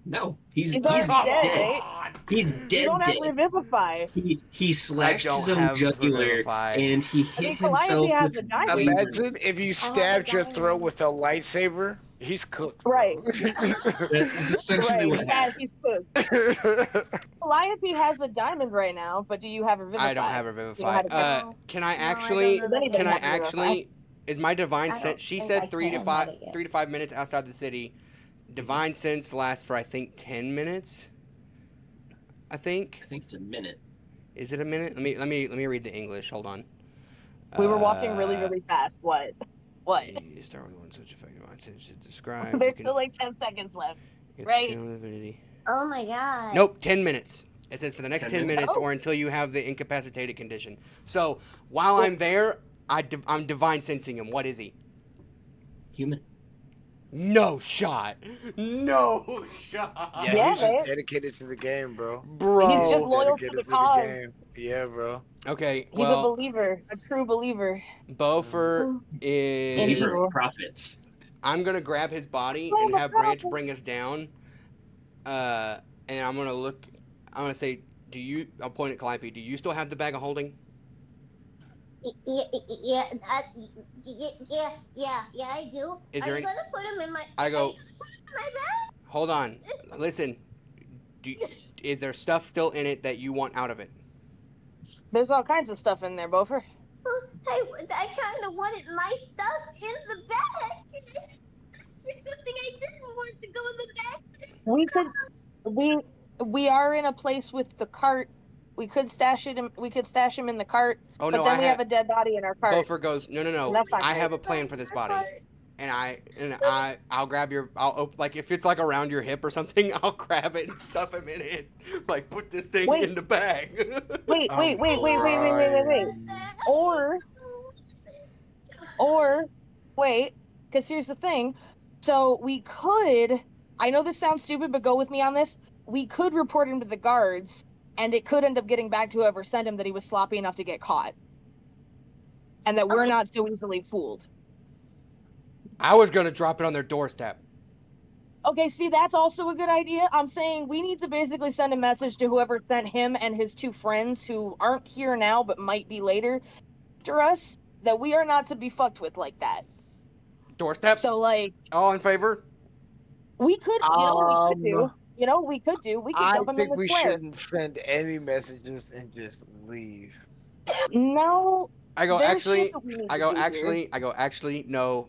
No, he's He's dead. already dead, right? He's You dead. don't have Dead. Revivify. He slashed don't his own have jugular Revivify. and he I hit mean, himself Calliope has with a diamond. razor. Imagine if you stabbed your throat diamond. with a lightsaber. He's cooked, bro. Right. That's essentially Right, what happened. he's cooked. Calliope has a diamond right now, but do you have Revivify? I don't have You Revivify. know how to Can I No, I actually? don't know that Can I yet. actually? Is my divine I sense? don't She think said I 3 to can 5, have it yet. 3 to 5 minutes outside the city. Divine sense lasts for I think 10 minutes. I think. I think it's a minute. Is it a minute? Let me read the English. Hold on. We were walking really, really fast. What? You start with one such effective divine sense to describe. There's still like 10 seconds left. right? Oh my god. Nope, 10 minutes. It says for the next 10 10 minutes Oh. or until you have the incapacitated condition. So while I'm there, I'm divine sensing him. What is he? Human. No shot. No shot. Yeah, Yeah, he's just man. dedicated to the game, bro. Bro. He's just loyal to Dedicated the cause. game. Yeah, bro. Okay, He's a well, believer, a true believer. Beaufort is... Believer Evil. of prophets. I'm going to grab his body Oh and my have God. Branch bring us down. And I'm going to look... I'm going to say, do you... I'll point at Calliope. Do you still have the bag of holding? Yeah, I do. Is Are there you any- gonna put him in my? I go- Are you gonna put him in my bag? Hold on. Listen. Is there stuff still in it that you want out of it? There's all kinds of stuff in there, Beaufort. I kind of wanted my stuff in the bag. There's something I didn't want to go in the bag. We are in a place with the cart. We could stash him in the cart, Oh, but no, then we have a dead body in our cart. Beaufort goes, no. That's not I great. have a plan for this body. And I'll grab your, like, if it's like around your hip or something, I'll grab it and stuff him in it. Like, put this thing Wait. in the bag. Wait. I'm Or wait, because here's the thing. So we could, I know this sounds stupid, but go with me on this. We could report him to the guards, and it could end up getting back to whoever sent him that he was sloppy enough to get caught. And that we're Okay. not so easily fooled. I was going to drop it on their doorstep. Okay, see, that's also a good idea. I'm saying we need to basically send a message to whoever sent him and his two friends who aren't here now but might be later after us, that we are not to be fucked with like that. Doorstep? So, like, All in favor? we could, we could do. We could I dump him in think the we square. shouldn't send any messages and just leave. No, I go, there's shit actually, that we need I to go, do here. actually, no.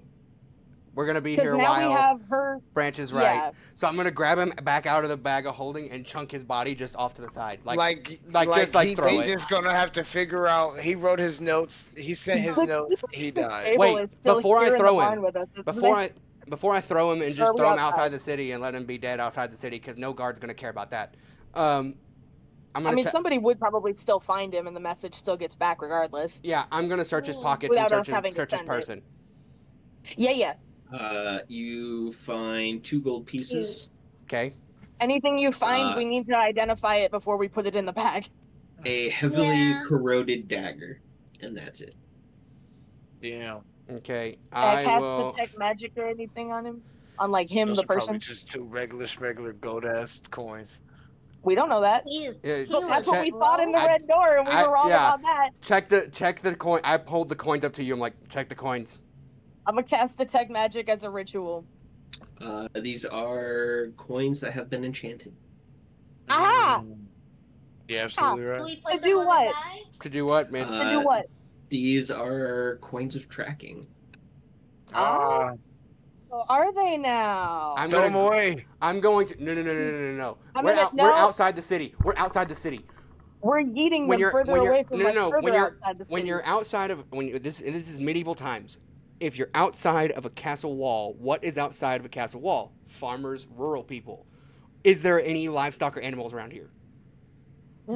We're going to be Because here a now while. we have her. Branch is right. Yeah. So I'm going to grab him back out of the bag of holding and chunk his body just off to the side. Like Throw it. They just gonna have to figure out. He wrote his notes. He sent his notes. He This died. table Wait, is still before I here in throw the him, barn with us, isn't it? Before I throw him and Sure, just we throw him outside. outside the city and let him be dead outside the city, because no guard's going to care about that. I'm I going mean, to somebody would probably still find him, and the message still gets back regardless. Yeah, I'm going to search his pockets Without and us having to search his send it. person. Yeah. You find 2 gold pieces, Okay? Anything you find, Uh, we need to identify it before we put it in the bag. a heavily Yeah. corroded dagger, and that's it. Yeah. Okay. I I cast will... detect magic or anything on him, on like him, Those the are probably person. just 2 regular gold ass coins. We don't know that. He's, Yeah, he So that's what we was thought in the I- red door, and we were wrong yeah. about that. Check the coin. I pulled the coins up to you. I'm like, check the coins. I'm gonna cast detect magic as a ritual. These are coins that have been enchanted. Aha! Yeah, absolutely Do right. we put To them do on what? the bag? To do what, man? To do what? These are coins of tracking. Ah, Are they now? I'm throw them gonna. away. I'm going to. No. I'm We're gonna- We're no. outside the city. We're outside the city. We're yeeting When them you're further when you're away from us, further when you're outside the city. when you're outside of this is medieval times. If you're outside of a castle wall, what is outside of a castle wall? Farmers, rural people. Is there any livestock or animals around here?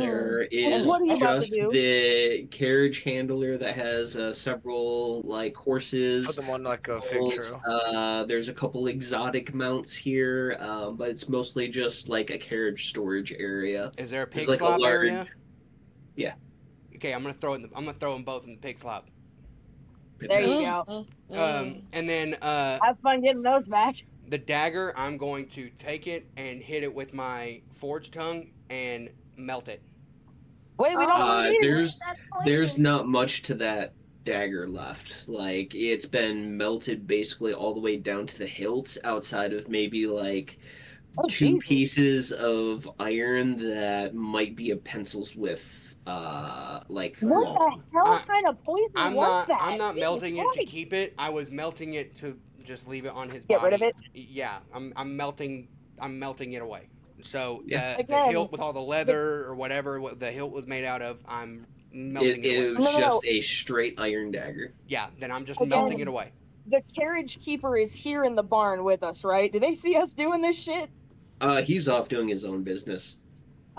There And is what are you about to just do? the carriage handler that has several like horses. Put them on like a fig Bulls. trail. There's a couple exotic mounts here, but it's mostly just like a carriage storage area. Is there a There's pig like a slop large. area? Yeah. Okay, I'm gonna throw them both in the pig slop. There you go. And then Have fun getting those back. the dagger, I'm going to take it and hit it with my forge tongue and melt it. Wait, we don't know what it is. There's not much to that dagger left. Like it's been melted basically all the way down to the hilt, outside of maybe like Oh, two Jesus. pieces of iron that might be a pencil's width. Like What long. the hell kind of poison was that? I'm not Jesus melting it to Christ. keep it. I was melting it to just leave it on his Get body. rid of it? Yeah, I'm melting it away. So Yeah. the Again, hilt with all the leather or whatever what the hilt was made out of, I'm melting it It away. was No. just a straight iron dagger. Yeah, then I'm just Again. melting it away. The carriage keeper is here in the barn with us, right? Do they see us doing this shit? He's off doing his own business.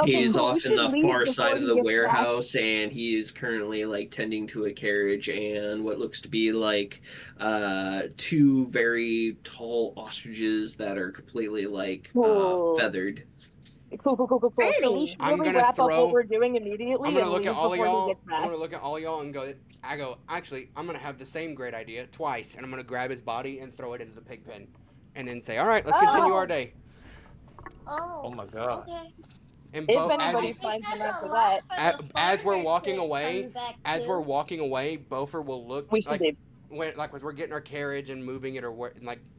Okay, He's cool. We off in should the leave far before side he of the gets back. warehouse, and he is currently like tending to a carriage and what looks to be like two very tall ostriches that are completely like Cool. feathered. Cool. So we Pretty. should I'm really gonna wrap up throw- what we're doing immediately I'm gonna and look leave at all of before he y'all. gets I'm back. gonna look at all of y'all and actually, I'm gonna have the same great idea twice, and I'm gonna grab his body and throw it into the pig pen, and then say, "All right, let's continue our day." Oh my god. Okay. And If both anybody as, finds him that's after a lot that, for the as we're farmer walking to away, come back as to. we're walking away, Bofer will look we should like do. as we're getting our carriage and moving it, or where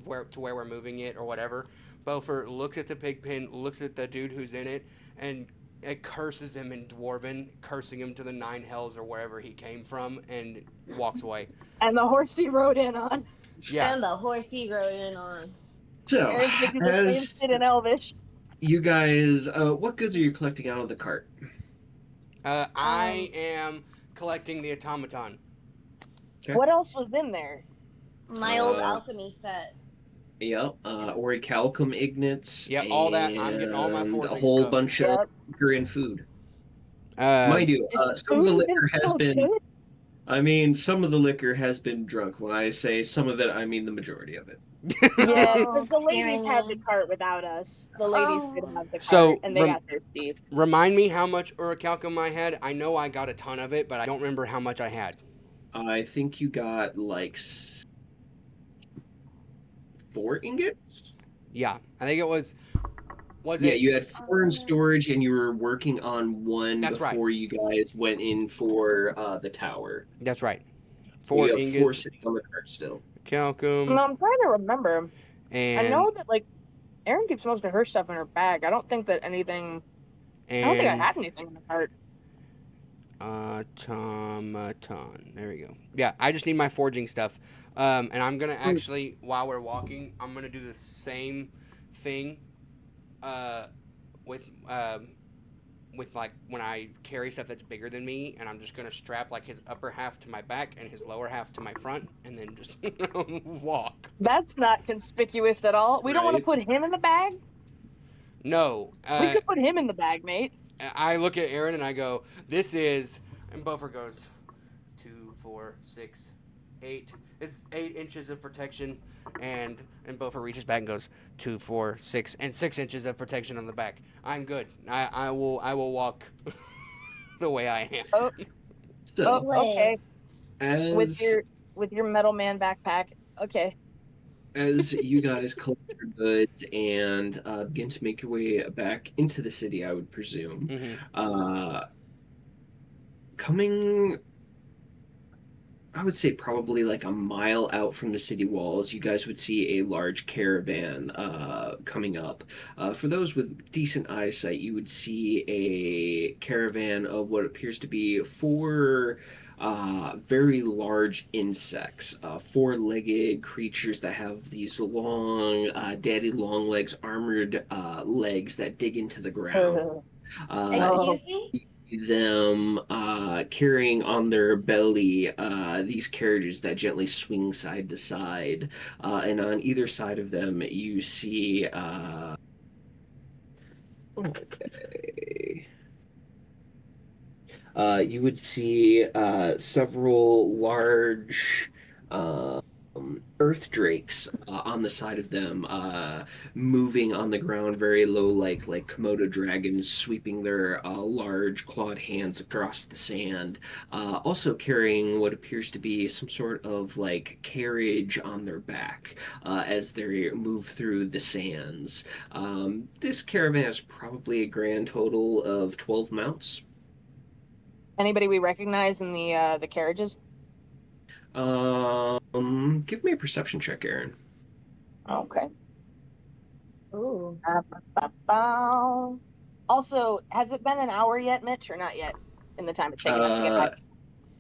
we're moving it or whatever. Bofer looks at the pig pen, looks at the dude who's in it, and it curses him in Dwarven, cursing him to the nine hells or wherever he came from, and walks away. And the horse he rode in on. Yeah. And the horse he rode in on. So, Aaron's gonna do the same as shit in Elvish. you guys, what goods are you collecting out of the cart? I am collecting the automaton. Okay. What else was in there? My old Uh, alchemy set. Yep, orichalcum ignits. Yep, all that. I'm getting all my and foraging a whole stuff. bunch of Yep. liquor and food. Mind you, Is some of the food liquor has so been. good? I mean, some of the liquor has been drunk. When I say some of it, I mean the majority of it. Yeah, Oh, because the ladies had the tyranny. cart without us. The ladies Oh. could have the cart, So, and they got thirsty. Remind me how much orichalcum I had. I know I got a ton of it, but I don't remember how much I had. I think you got like 4 ingots. Yeah, I think it was. Yeah, you had 4 in storage, and you were working on one That's right. before you guys went in for the tower. That's right. You 4 have 4 ingots, sitting on the cart still. calcum, No, I'm trying to remember. and I know that like Erin keeps most of her stuff in her bag. I don't think that anything. I don't think I had anything in the cart. automaton. There we go. Yeah, I just need my forging stuff. And I'm gonna actually, while we're walking, I'm gonna do the same thing, with like when I carry stuff that's bigger than me, and I'm just gonna strap like his upper half to my back and his lower half to my front, and then just walk. That's not conspicuous at all. We don't want to Right. put him in the bag. No, We could put him in the bag, mate. I look at Aaron and I go, "This is," and Buffer goes, 2, 4, 6, 8. It's 8 inches of protection, and Buffer reaches back and goes, 2, 4, 6, and 6 inches of protection on the back. I'm good. I will walk the way I am. Oh, So, oh, okay. as With your metal man backpack. Okay. as you guys collect your goods and begin to make your way back into the city, I would presume, Mhm. coming, I would say probably like a mile out from the city walls, you guys would see a large caravan coming up. For those with decent eyesight, you would see a caravan of what appears to be 4 very large insects, 4-legged creatures that have these long, daddy long legs, armored legs that dig into the ground. Excuse me? Them carrying on their belly these carriages that gently swing side to side, and on either side of them you see okay. you would see several large earth drakes on the side of them, moving on the ground very low, like Komodo dragons, sweeping their large clawed hands across the sand. Also carrying what appears to be some sort of like carriage on their back as they move through the sands. This caravan is probably a grand total of 12 mounts. Anybody we recognize in the carriages? Give me a perception check, Aaron. Okay. Ooh. Also, has it been an hour yet, Mitch, or not yet? In the time it's taking us to get back.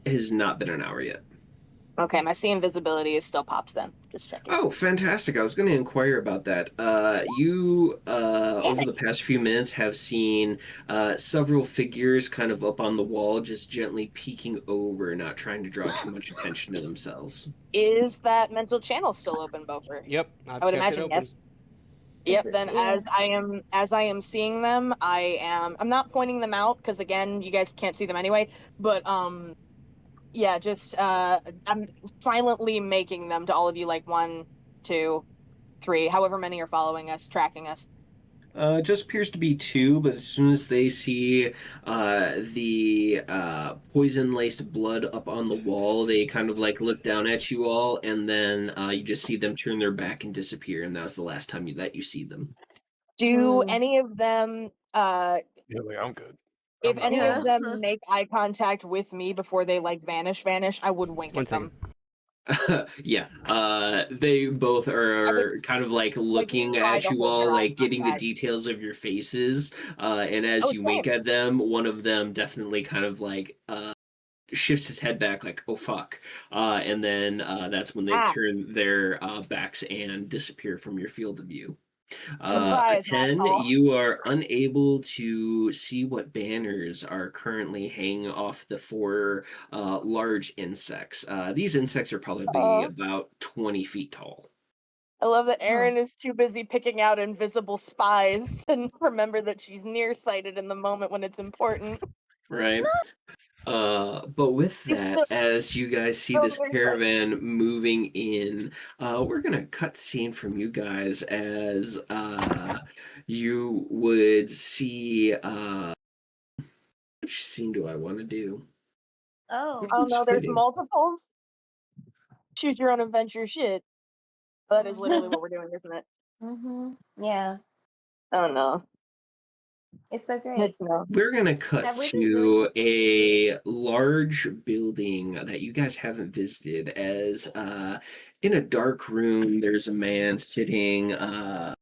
It has not been an hour yet. Okay, my see invisibility is still popped then. Just checking. Oh, fantastic. I was going to inquire about that. You, over the past few minutes, have seen several figures kind of up on the wall, just gently peeking over, not trying to draw too much attention to themselves. Is that mental channel still open, Beaufort? Yep, I would imagine yes. Yep. Then as I am seeing them, I'm not pointing them out because again, you guys can't see them anyway. But yeah, just I'm silently making them to all of you, like 1, 2, 3, however many are following us, tracking us. It just appears to be 2, but as soon as they see the poison-laced blood up on the wall, they kind of like look down at you all, and then you just see them turn their back and disappear, and that was the last time that you see them. Do any of them I'm good. if any of them make eye contact with me before they like vanish, I would wink at them. Yeah, they both are kind of like looking at you all, like getting the details of your faces, and as you wink at them, one of them definitely kind of like shifts his head back like, oh fuck, and then that's when they turn their backs and disappear from your field of view. Surprise, 10, asshole. you are unable to see what banners are currently hanging off the 4 large insects. These insects are probably about 20 feet tall. I love that Erin is too busy picking out invisible spies and remember that she's nearsighted in the moment when it's important. Right. But with that, as you guys see this caravan moving in, we're gonna cut scene from you guys as you would see which scene do I want to do? Oh no, there's fitting? multiple. Choose your own adventure shit. That is literally what we're doing, isn't it? Yeah. Oh no. It's so great. We're gonna cut to a large building that you guys haven't visited as in a dark room there's a man sitting in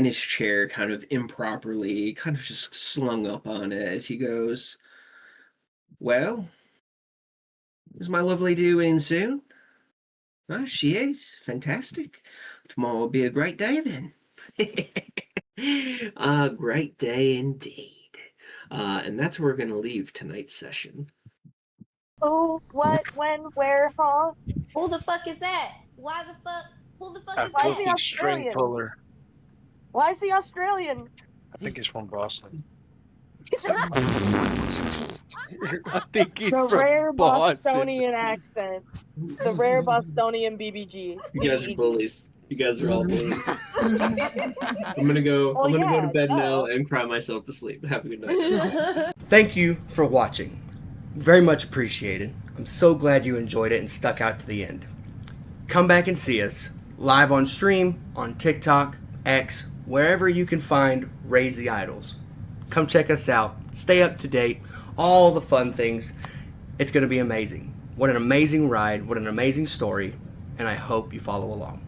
his chair kind of improperly, kind of just slung up on it as he goes, well, is my lovely due in soon? Oh, she is. Fantastic. Tomorrow will be a great day then. A great day indeed. And that's where we're going to leave tonight's session. Who, what, when, where, huh? Who the fuck is that? Why the fuck? Who the fuck is Why is that? he Australian? Puller. Why is he Australian? I think he's from Boston. He's from I think he's the from rare Boston. Bostonian accent. The rare Bostonian BBG. You guys are bullies. You guys are all bullies. I'm gonna go. I'm gonna go to bed now and cry myself to sleep. Have a good night. Thank you for watching. Very much appreciated. I'm so glad you enjoyed it and stuck out to the end. Come back and see us live on stream, on TikTok, X, wherever you can find Raise the Idols. Come check us out. Stay up to date. All the fun things. It's going to be amazing. What an amazing ride. What an amazing story. And I hope you follow along.